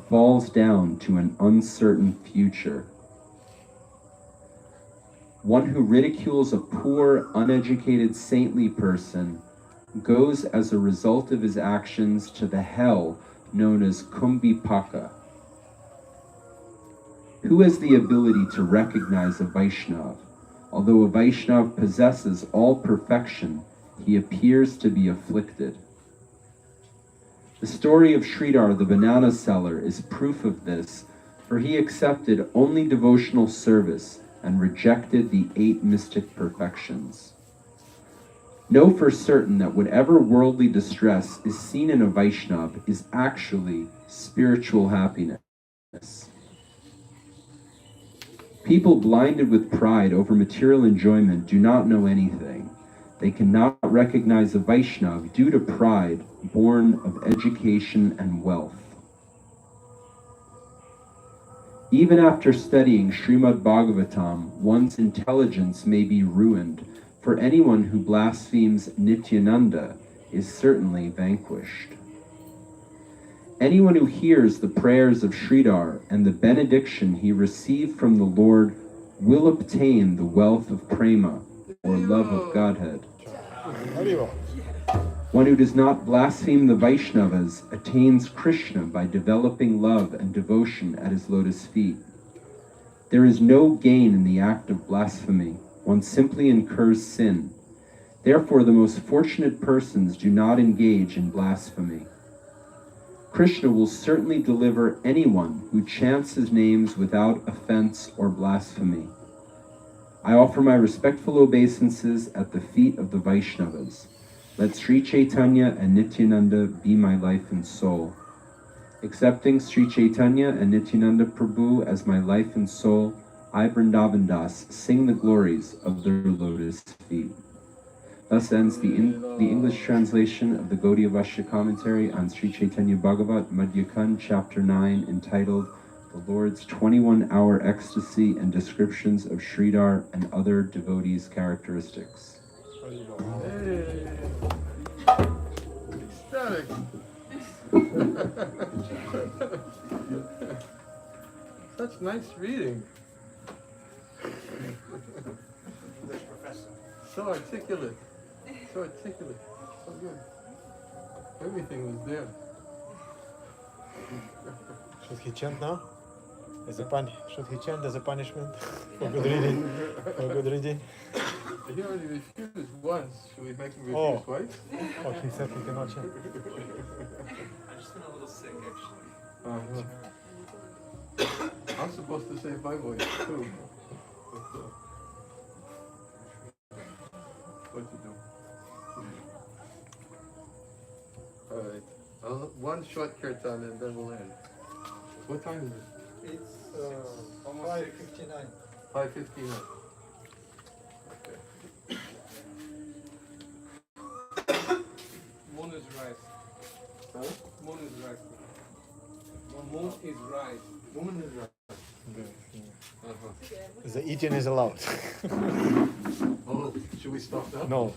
falls down to an uncertain future. One who ridicules a poor, uneducated, saintly person goes as a result of his actions to the hell known as Kumbhipaka. Who has the ability to recognize a Vaishnav? Although a Vaishnav possesses all perfection, he appears to be afflicted. The story of Sridhar, the banana seller, is proof of this, for he accepted only devotional service and rejected the 8 mystic perfections. Know for certain that whatever worldly distress is seen in a Vaishnav is actually spiritual happiness. People blinded with pride over material enjoyment do not know anything. They cannot recognize a Vaishnav due to pride born of education and wealth. Even after studying Srimad Bhagavatam, one's intelligence may be ruined, for anyone who blasphemes Nityananda is certainly vanquished. Anyone who hears the prayers of Sridhar and the benediction he received from the Lord will obtain the wealth of prema, or love of Godhead. One who does not blaspheme the Vaishnavas attains Krishna by developing love and devotion at his lotus feet. There is no gain in the act of blasphemy. One simply incurs sin. Therefore, the most fortunate persons do not engage in blasphemy. Krishna will certainly deliver anyone who chants his names without offense or blasphemy. I offer my respectful obeisances at the feet of the Vaishnavas. Let Sri Chaitanya and Nityananda be my life and soul. Accepting Sri Chaitanya and Nityananda Prabhu as my life and soul, I, Vrindavan Das, sing the glories of their lotus feet. Thus ends the English translation of the Gaudiya Vaishya commentary on Sri Chaitanya Bhagavat Madhyakan, Chapter 9, entitled The Lord's 21-Hour Ecstasy and Descriptions of Sridhar and Other Devotees' Characteristics. Hey! Ecstatic! Such nice reading. So articulate. So articulate. So good. Everything was there. Should he chant now? Should he chant as a punishment for good reading? For good reading? He already refused once. Should we make him refuse Oh. twice? Oh, he said he cannot chant. I just been a little sick actually. I'm supposed to save my voice too. What to do? Alright. One short kirtan and then we'll end. What time is it? It's Almost 5:59. 5:59. Moon is right. Huh? Moon is right. Moon is right. Woman is right. The eating is allowed. Oh, should we stop now? No.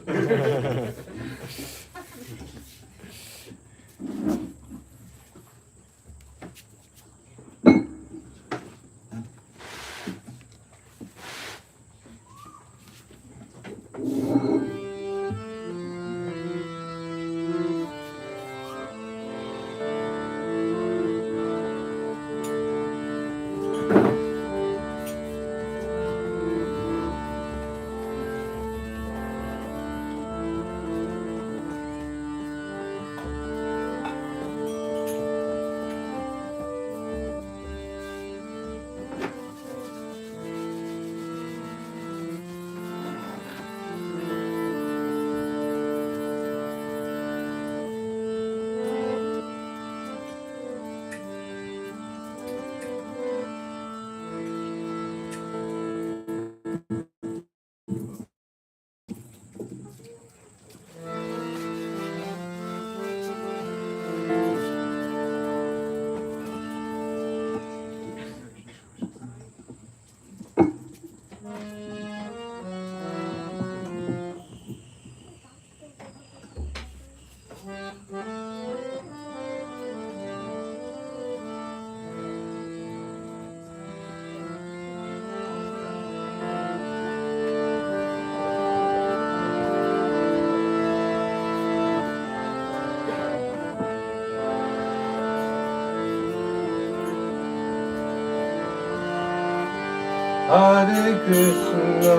Hare Krishna,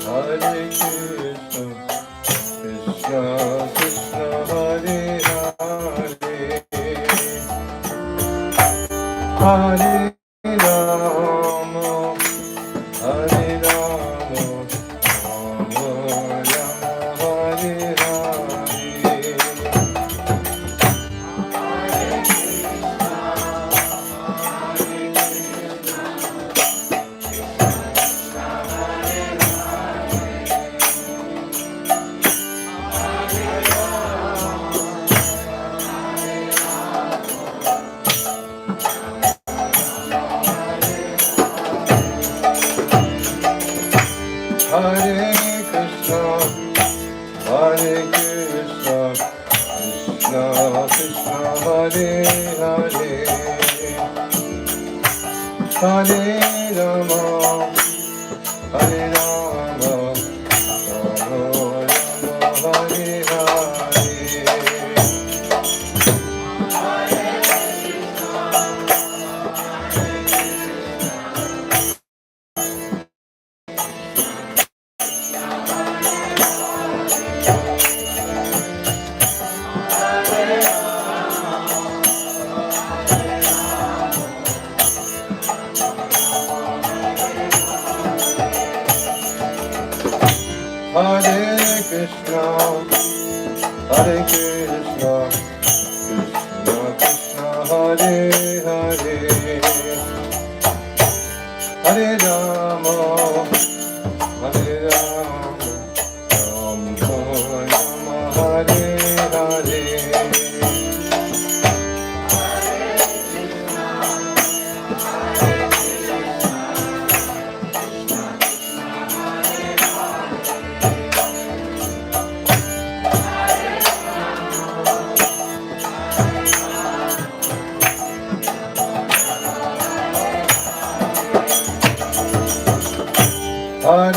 Hare Krishna, Krishna Krishna, Hare Hare, Hare Rama, Hare Rama, Rama Rama, Hare Hare. Hare Krishna, Hare Krishna, Krishna Krishna, Hare Hare, Hare Rama, Hare Rama, Rama Rama, Hare Hare. Hare Krishna, Hare Krishna, Krishna Krishna, Hare Hare, Hare Rama, Hare Rama,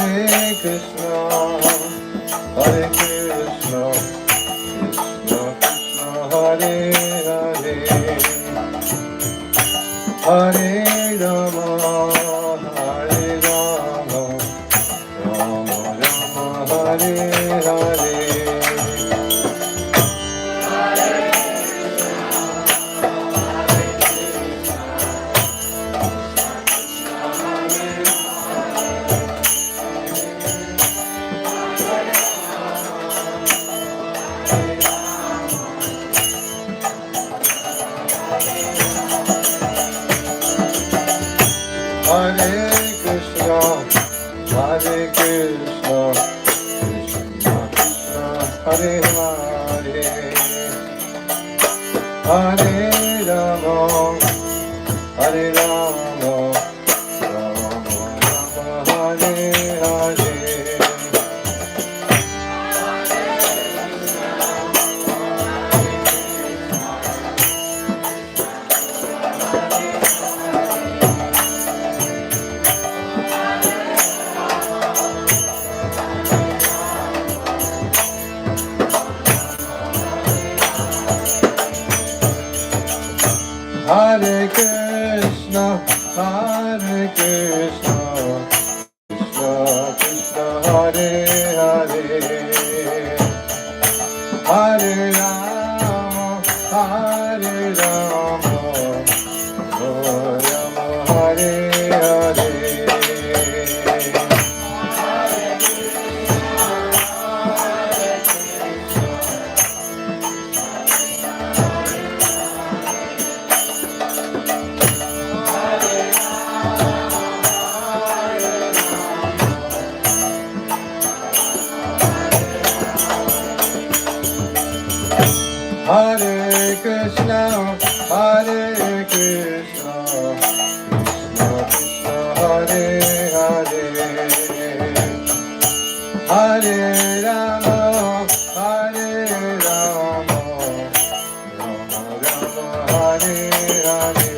Hare Krishna, Hare Krishna, Krishna Krishna, Hare Hare, Hare Rama, Hare Rama, Rama Rama, Hare Hare. Hare Krishna, Hare Krishna, Krishna Krishna, Hare Hare, Hare Rama, Hare Rama, Rama Rama, Hare Hare. Hare Krishna, Hare Krishna, Krishna Krishna, Hare Hare, Hare Rama, Hare Rama, Rama Rama, Hare Hare. Hare Krishna, Hare Krishna, Krishna Krishna, Hare Hare, Hare Rama, Hare Rama, Rama Rama, Hare Hare.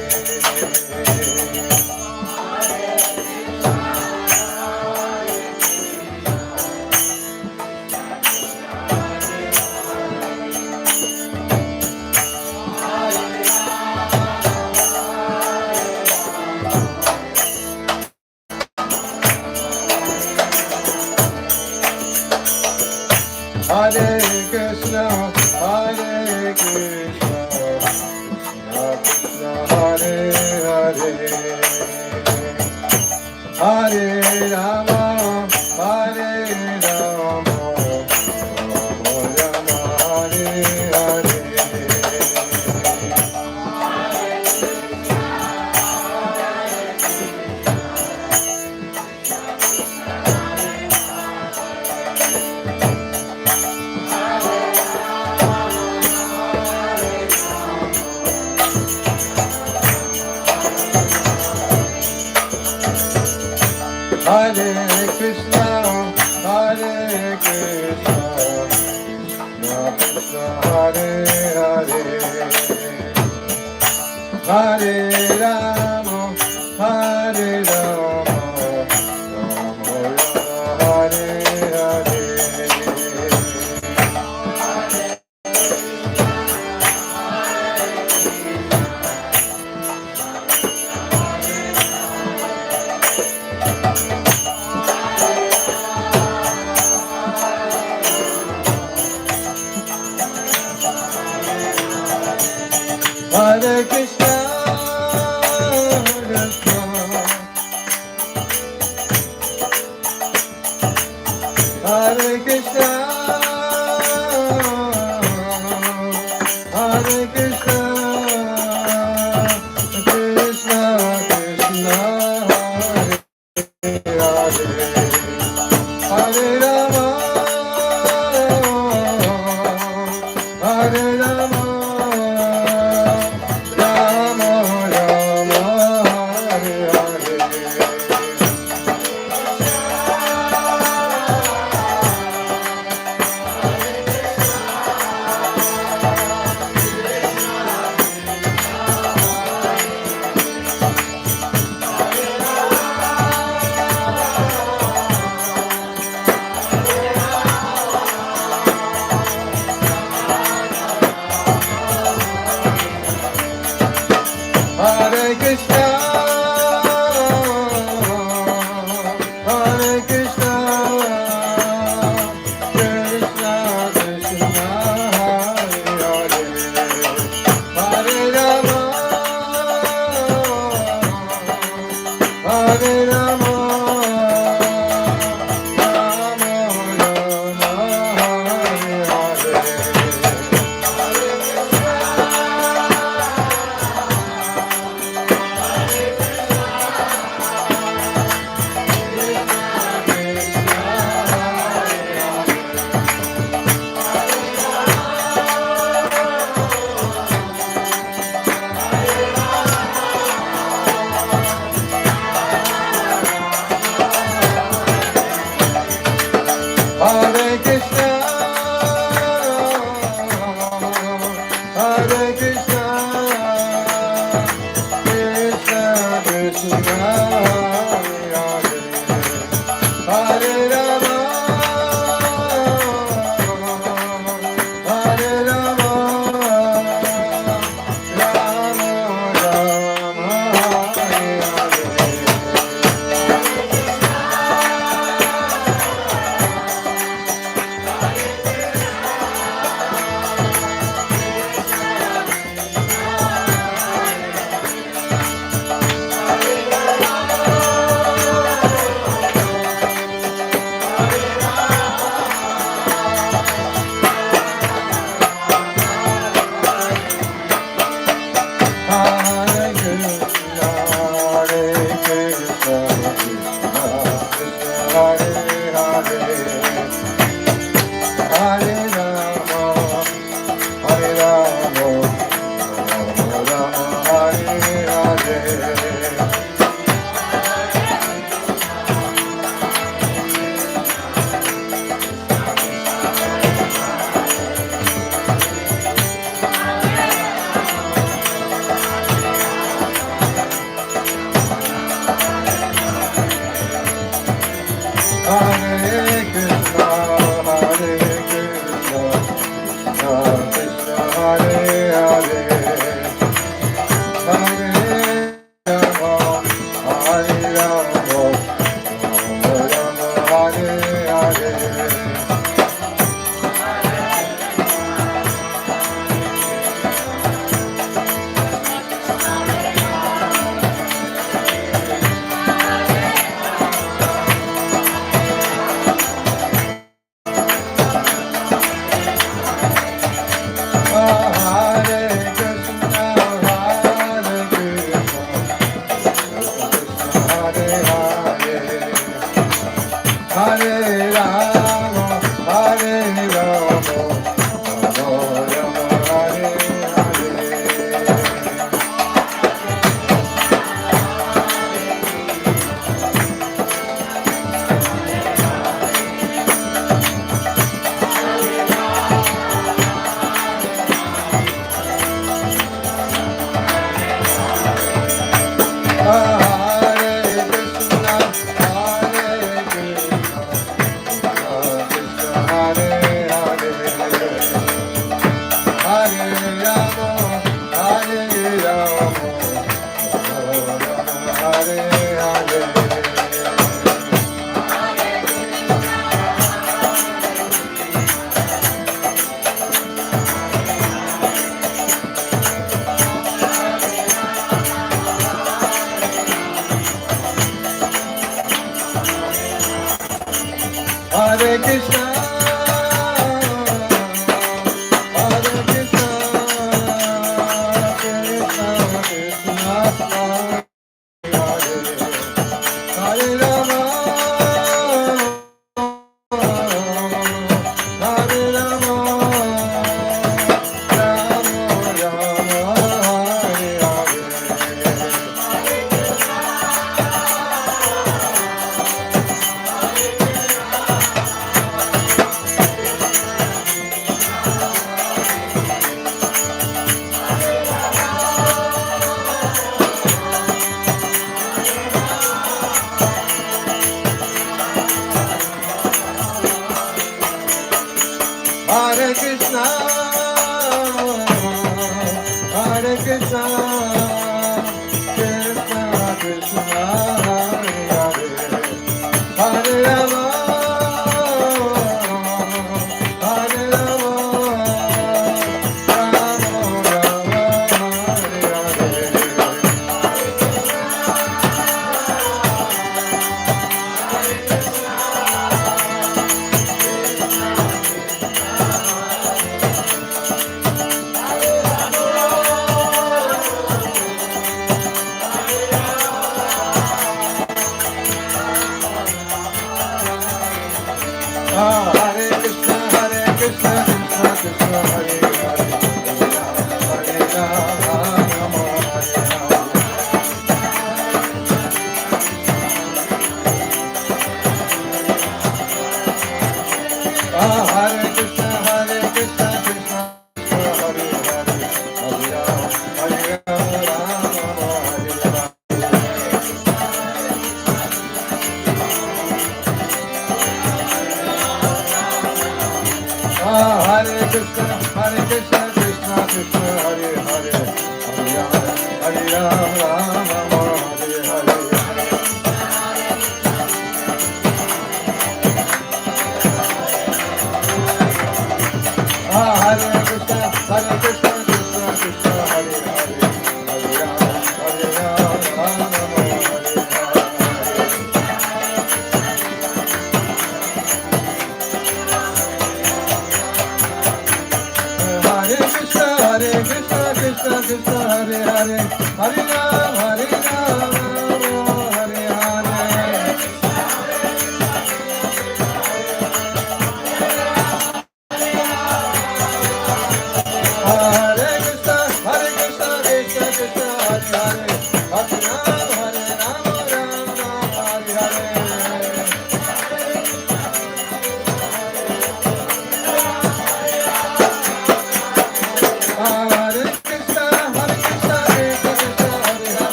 Hare Krishna, Hare Krishna, Krishna Krishna, Hare Hare, Hare Rama, Hare Rama, Rama Rama, Hare Hare. Hare Krishna, Hare Krishna, Krishna Krishna, Hare Hare, Hare Rama, Hare Rama, Rama Rama, Hare Hare. Hare Krishna, Krishna, Hare Krishna, Hare Krishna, Krishna Krishna, Hare Hare, Hare Rama, Hare Rama.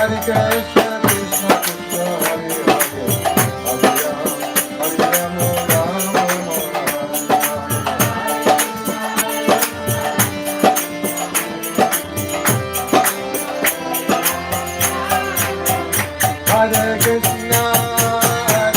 Hare Krishna, Krishna Krishna, Hare Hare, Hare Rama, Rama Rama, Hare Krishna, Hare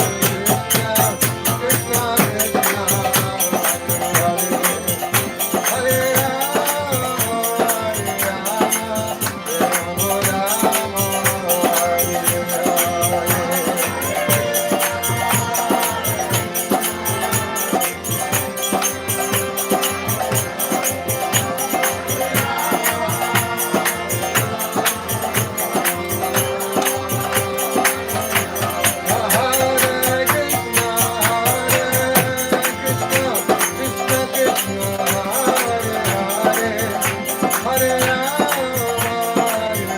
Krishna, Krishna Krishna, Hare Hare, Hare Rama, Hare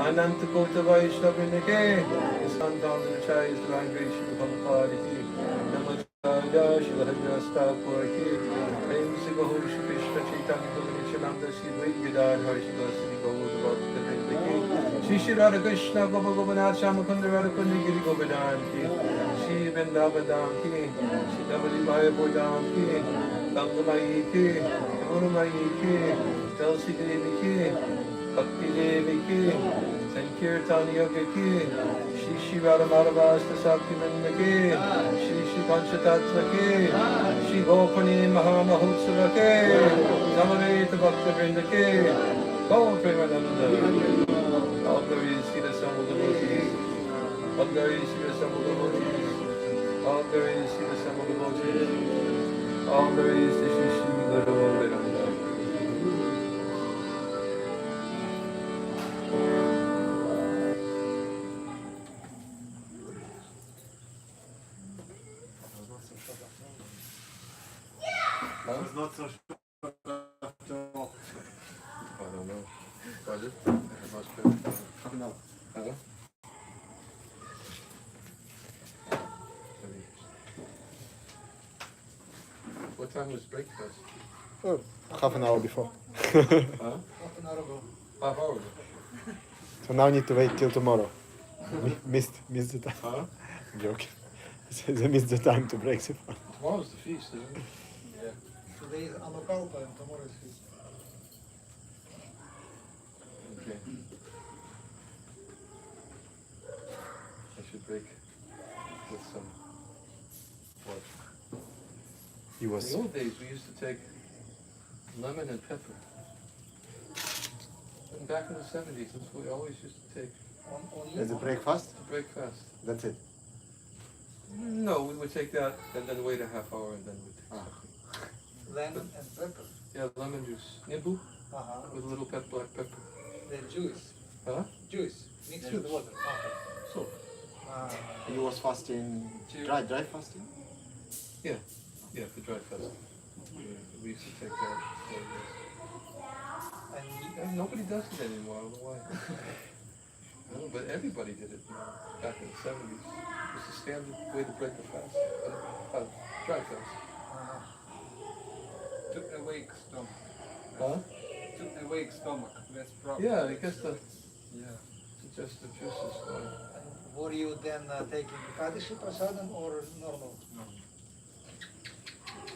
Anant Kota Vaishnavin ke, Santam Chai Srangreshi Bhampari, Namacharya Shivarajasta Puraki, Prem Sivahu Krishna Chaitanya Gavinachananda Siddhi Vidar Harshika Sri Gauru Bhakti Shri Shri Radha Krishna Gopal Gopinath Shamakunda Radhakundi Giri Govardhan ki, Shri Vrindavan ki, Shri Davali Bhaya Bodham ki, Gangamai ki, Yamuna ki, Tulsi Devi ki, Bhakti Devi ki, Sankirtan Yoga ki, Shri Shri Radhamadhavasta Saktinanda ki, Shri Shri Panchatattva ki, Shri Gopani Mahamahotsava ki, Samarita Bhakta Vrinda ki, Gaur Premananda. All glories to the assembled devotees. All glories to the assembled devotees. All glories to the assembled devotees. All glories to Shri Shri Guru Vedanta. I was not so sure after all. I don't know. Was it? It must be. Half an hour. Huh? What time was breakfast? Oh, half an hour before. Huh? Half an hour ago. Half hour ago. So now need to wait till tomorrow. Missed the time. Huh? I'm joking. They missed the time to break the fast. Tomorrow's the feast, isn't it? Yeah. Today is Anakalpa and tomorrow is feast. Okay. I should break with some what? He In was the old days, we used to take lemon and pepper. And back in the 70s, that's what we always used to take as a breakfast. to break fast. That's it. No, we would take that and then wait a half hour and then we'd take Ah. something. Lemon and pepper. Yeah, lemon juice. Nimbu with a little black pepper. Then juice. Huh? Juice. Mixed with water. Okay. So, You was fasting, dry fasting? yeah, for dry fasting. We used to take that. And nobody does it anymore. I don't know why. No, but everybody did it, back in the 70s. It was the standard way to break the fast. Dry fast. To awake stomach. Huh? To awake stomach. That's proper. Yeah, I guess the Yeah. digestive juices going. Were you then taking Ekadashi prasadam or normal?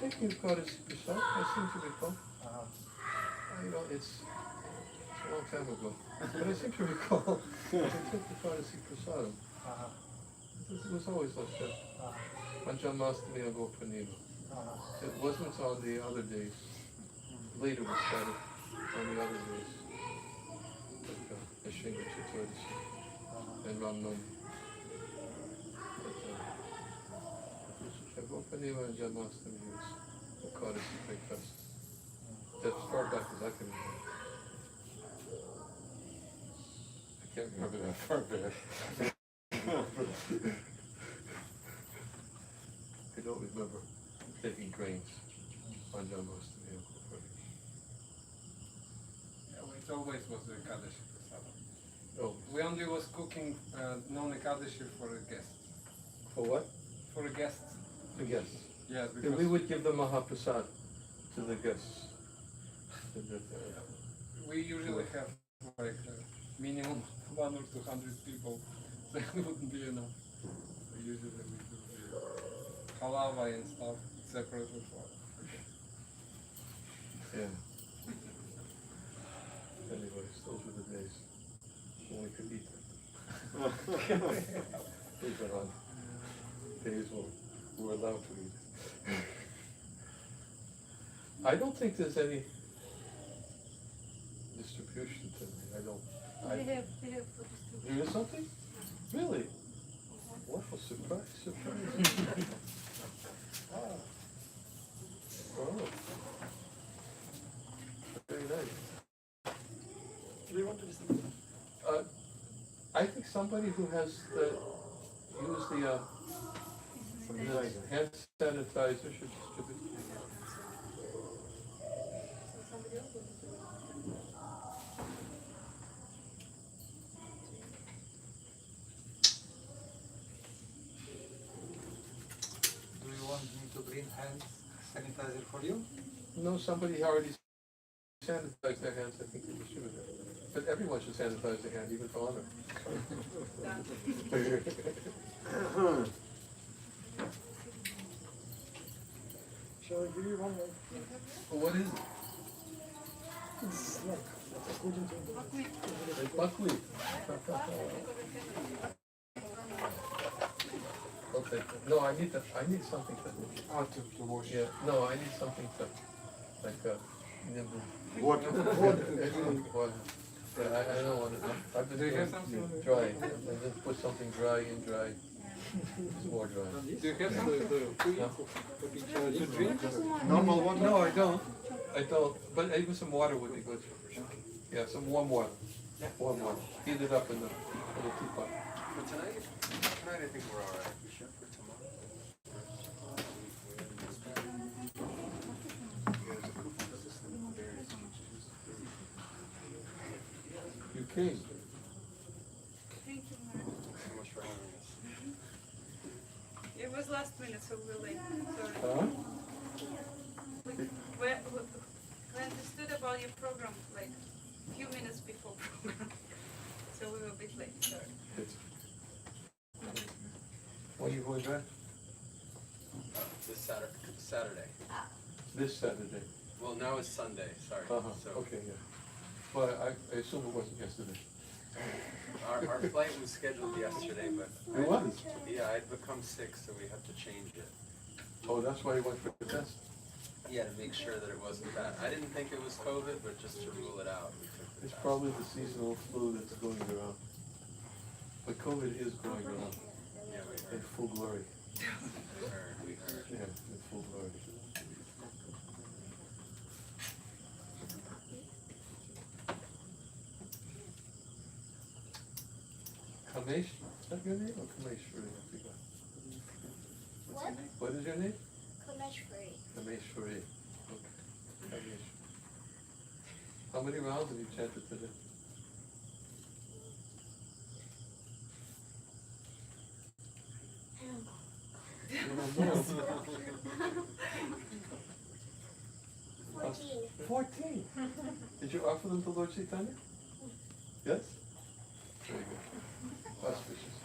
Taking Ekadashi prasad, I seem to recall. You know, it's a long time ago. But I seem to recall I took Ekadashi prasadam. It was always like that. On Janmashtami, I go Purnima. It wasn't on the other days. Later we started on the other days. Like Ashinga Chaturdashi and Ramnami. I go Purnima and Janmashtami was Ekadashi breakfast. That's as far back as I can remember. I can't remember that far back. I don't remember taking grains on Janmashtami. Yeah, it always was the Ekadashi prasadam. Oh, We only was cooking non-Ekadashi for a guest. for what? For a guest. The guests. Yes, Yeah, because we would give the Mahaprasad to the guests. we usually have like minimum 100 or 200 people, so it wouldn't be enough. So usually we do the halava and stuff separately for. Yeah. Anyways, those were the days when we could eat them. These are on days when we were allowed to eat. I don't think there's any distribution today. I don't. We have for There distribution. is something? Really? What a surprise! Oh. Very nice. Do you want to listen? I think somebody who has use the hand sanitizer should distribute. Somebody else will distribute. Do you want me to bring hand sanitizer for you? No, somebody already sanitized their hands. I think they distributed it. But everyone should sanitize their hand, even for honor. Shall I give you one more? What is it? It's like, according to the... Buckwheat. Okay. No, I need something to. To wash. Yeah. No, I need something to, like nimble. Water. Water. Yeah, I don't want it. I've been Do you have doing something? dry. And then put something dry in dry. It's more dry. Do you have to drink? Normal water? No, I don't. But even some water would be good. Yeah, some warm water. Warm water. Heat it up in the little teapot. For tonight? Tonight I think we're alright. We should for tomorrow. You came. Thank you, Mark. So much for having us. It was last minute, so we're late. Sorry. Huh? We understood about your program like a few minutes before program. So we were a bit late, sorry. When are you going back? This Saturday. This Saturday. Well, now it's Sunday, sorry. So Okay, yeah. Well, I assume it wasn't yesterday. our flight was scheduled yesterday, but It was? yeah, I'd become sick, so we had to change it. Oh, that's why you went for the test? Yeah, to make sure that it wasn't that. I didn't think it was COVID, but just to rule it out, we took the It's test. probably the seasonal flu that's going around. But COVID is going around Yeah, we in heard. full glory. We heard. Yeah, in full glory. Kamesh, is that your name or Kameshwari? I forgot. What? What is your name? Kameshwari. Kameshwari. Okay. Kamesh. How many rounds have you chanted today? I don't know. You don't know. 14. 14. Did you offer them to Lord Chaitanya? Yes? Very good. Auspicious.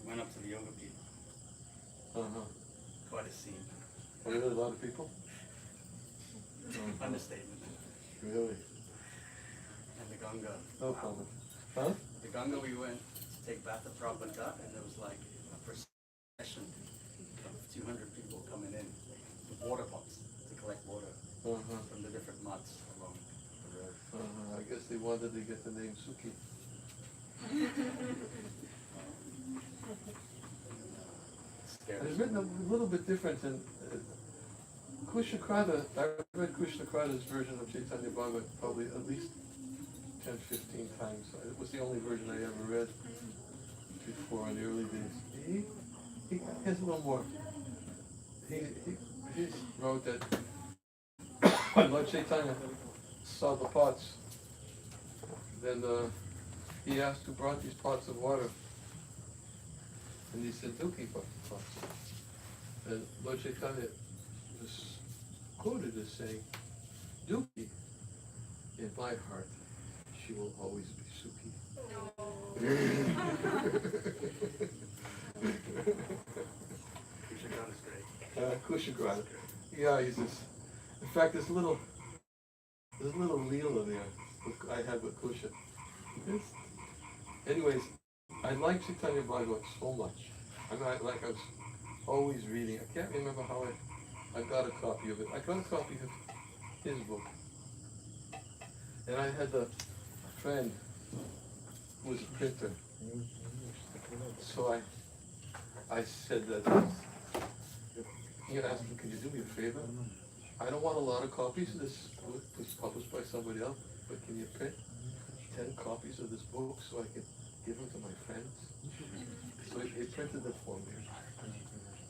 We went up to the yoga people. Uh-huh. Quite a scene. Are there a lot of people? Understatement. Really? And the Ganga. No comment. Huh? The Ganga, we went to take bath at Prabhupada, and there was like a procession of 200 people coming in with water pots to collect water Uh-huh. from the different mats along the road. Uh-huh. I guess they wanted to get the name Suki. Scared It's us. written a little bit different in Kushakrata. I read Kushakrata's version of Chaitanya Bhagavat probably at least 10, 15 times. It was the only version I ever read before in the early days. He has a little more. He wrote that when Lord Chaitanya saw the pots, then he asked who brought these pots of water. And he said, Duki pots. And Lord Chaitanya was quoted as saying, Duki, in my heart, she will always be Suki. Kushagrata is great. Kushagrata. Yeah, he's this. In fact, there's a little Leela there I had with Kusha. Anyways, I like Chaitanya Bhagavat so much. I was always reading. I can't remember how I got a copy of it. I got a copy of his book. And I had a friend who was a printer. So I said that, he asked me, can you do me a favor? I don't want a lot of copies of this book. It was published by somebody else, but can you print 10 copies of this book so I can give them to my friends? So he printed it for me.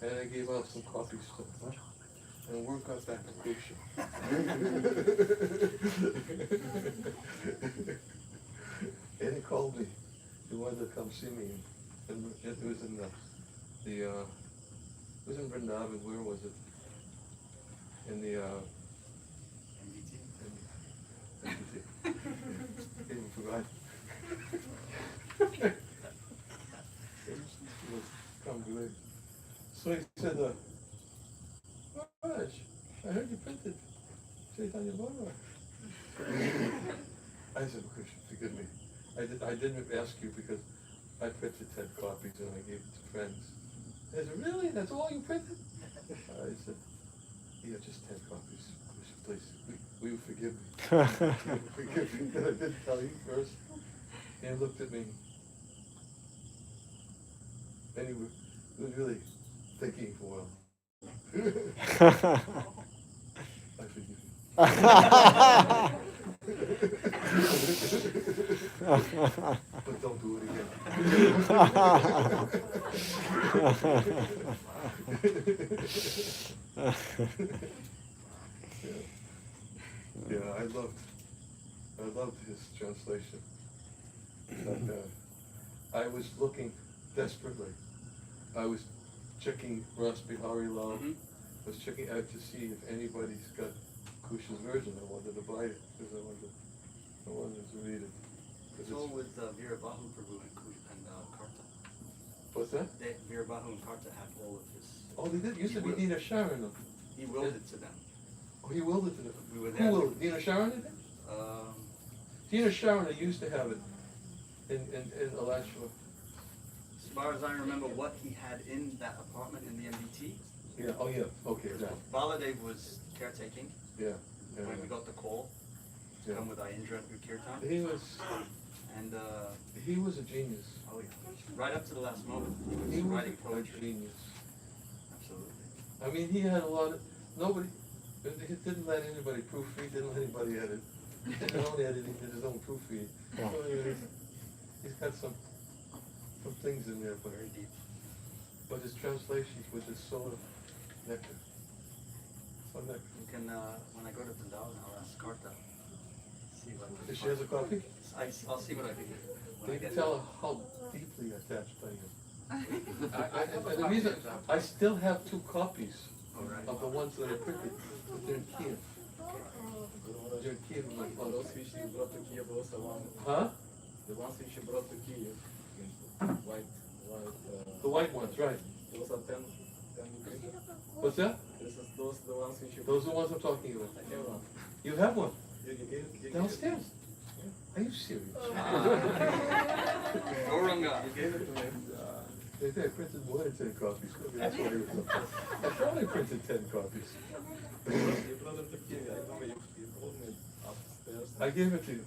And I gave out some copies to him. And word got back to Krishna. And he called me. He wanted to come see me. And it was in it was in Vrindavan. Where was it? In the even forgot. So he said, Raj, I heard you printed Chaitanya Bhagavat. I said, Krishna, forgive me. I didn't ask you because I printed 10 copies and I gave it to friends. I said, really? That's all you printed? I said, yeah, just 10 copies. Krishna, please, will you forgive me? Forgive me that I didn't tell you first. And he looked at me. And he was really thinking for a while. I forgive you. But don't do it again. Yeah, I loved his translation. And, I was looking desperately. I was checking Ras Bihari Lal. Mhm. I was checking out to see if anybody's got Kusha's version. I wanted to buy it because I wanted to read it. 'Cause It's all with Veerabahu Prabhu and Karta. What's that? Veerabahu and Karta have all of his. Oh, they did. Used to be Nina Sharon. He willed it to them. Oh, he willed it to them. We were Who there. willed it? Nina Sharon did it? Nina Sharon used to have it in Alachua. As far as I remember, what he had in that apartment in the MBT, Yeah. Oh, yeah. Okay. That. Baladev was caretaking Yeah. when we got the call to come with Indra and Kirtan. He was. And He was a genius. oh yeah, right up to the last moment, he He was was writing a poetry. genius. Absolutely. I mean, he had a lot of, nobody, he didn't let anybody proofread, didn't let anybody edit. And only editing did his own proofreading. Yeah. So anyways, he's got some things in there, but Very deep. but his translations with his soda nectar. So nectar. You can, when I go to Vrindavan, I'll ask Karta. See what I can If she has a copy, I'll see what I can do. When I you can get tell her how deeply attached I am. And the reason, I still have 2 copies Alright. of the ones that are printed, but they're in Kiev. They're in Kiev with my father. Those which you brought to Kiev, those are one, Huh? the ones which you brought to Kiev, white, The white ones, right. those are 10 degrees. What's that? This is those the ones which you. Those are the ones I'm talking about. I have one. You have one You gave downstairs. Are you serious? Goranga. You gave it to me. They say I printed more than 10 copies. Maybe that's what it was. I thought I printed 10 copies. You brought it to Kiev. I know you told me upstairs. I gave it to you.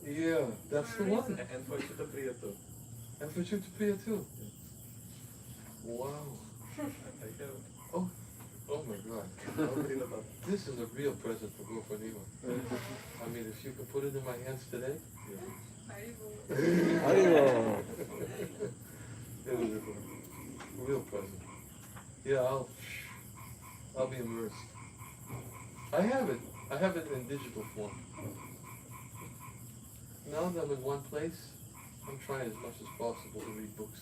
Yeah, that's the one. And for you to Priya too. And for you to pay it too. Wow. I have. Oh, oh my God. I'll bring it up. This is a real present for Gopanima. I mean, if you can put it in my hands today. Haribo. It was a real present. Yeah, I'll be immersed. I have it in digital form. Now that I'm in one place, I'm trying as much as possible to read books.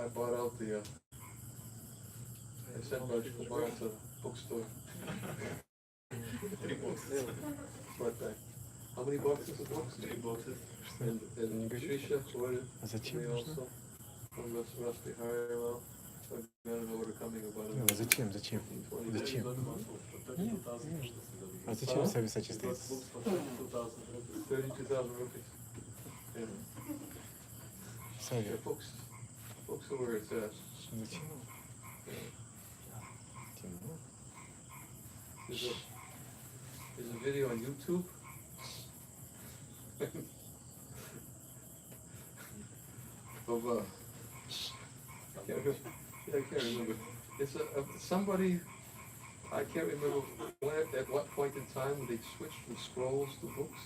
I bought out the, I sent Raj Kumar to the bookstore. 3 boxes. Right back. How many boxes of books? 3 boxes. And Trisha ordered А зачем me нужно? also from Russ Bihari. Well, I've got an order coming about Ну, it. зачем? Зачем? Зачем? А зачем Сависачи стоит? 32,000 rupees. Yeah. Сави. Yeah, books are where it's at. Зачем? Темно. There's a video on YouTube. Of I can't remember. It's somebody, I can't remember at what point in time they switched from scrolls to books.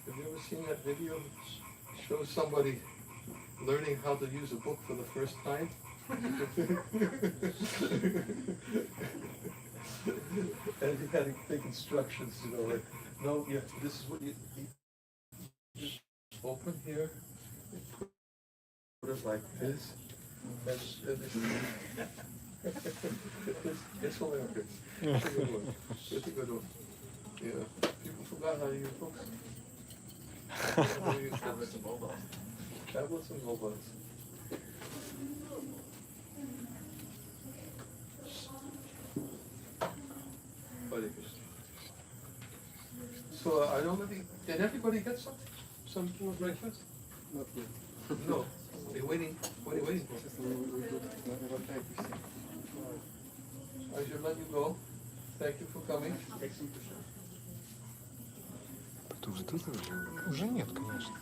Have you ever seen that video? It shows somebody learning how to use a book for the first time. And he had to take instructions, you know, like, no, yeah, this is what you open here, put it like this, and it's hilarious. It's a good one. It's a good one. Yeah, people forgot how to use books. How to use tablets and mobiles. Tablets and mobiles. So I don't really, did everybody get some breakfast? Not yet. No. They're waiting, what are you waiting for? I should let you go. Thank you for coming. Ты уже тут уже? Уже нет, конечно.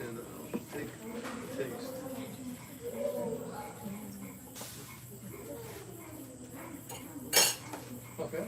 And take a taste. Okay.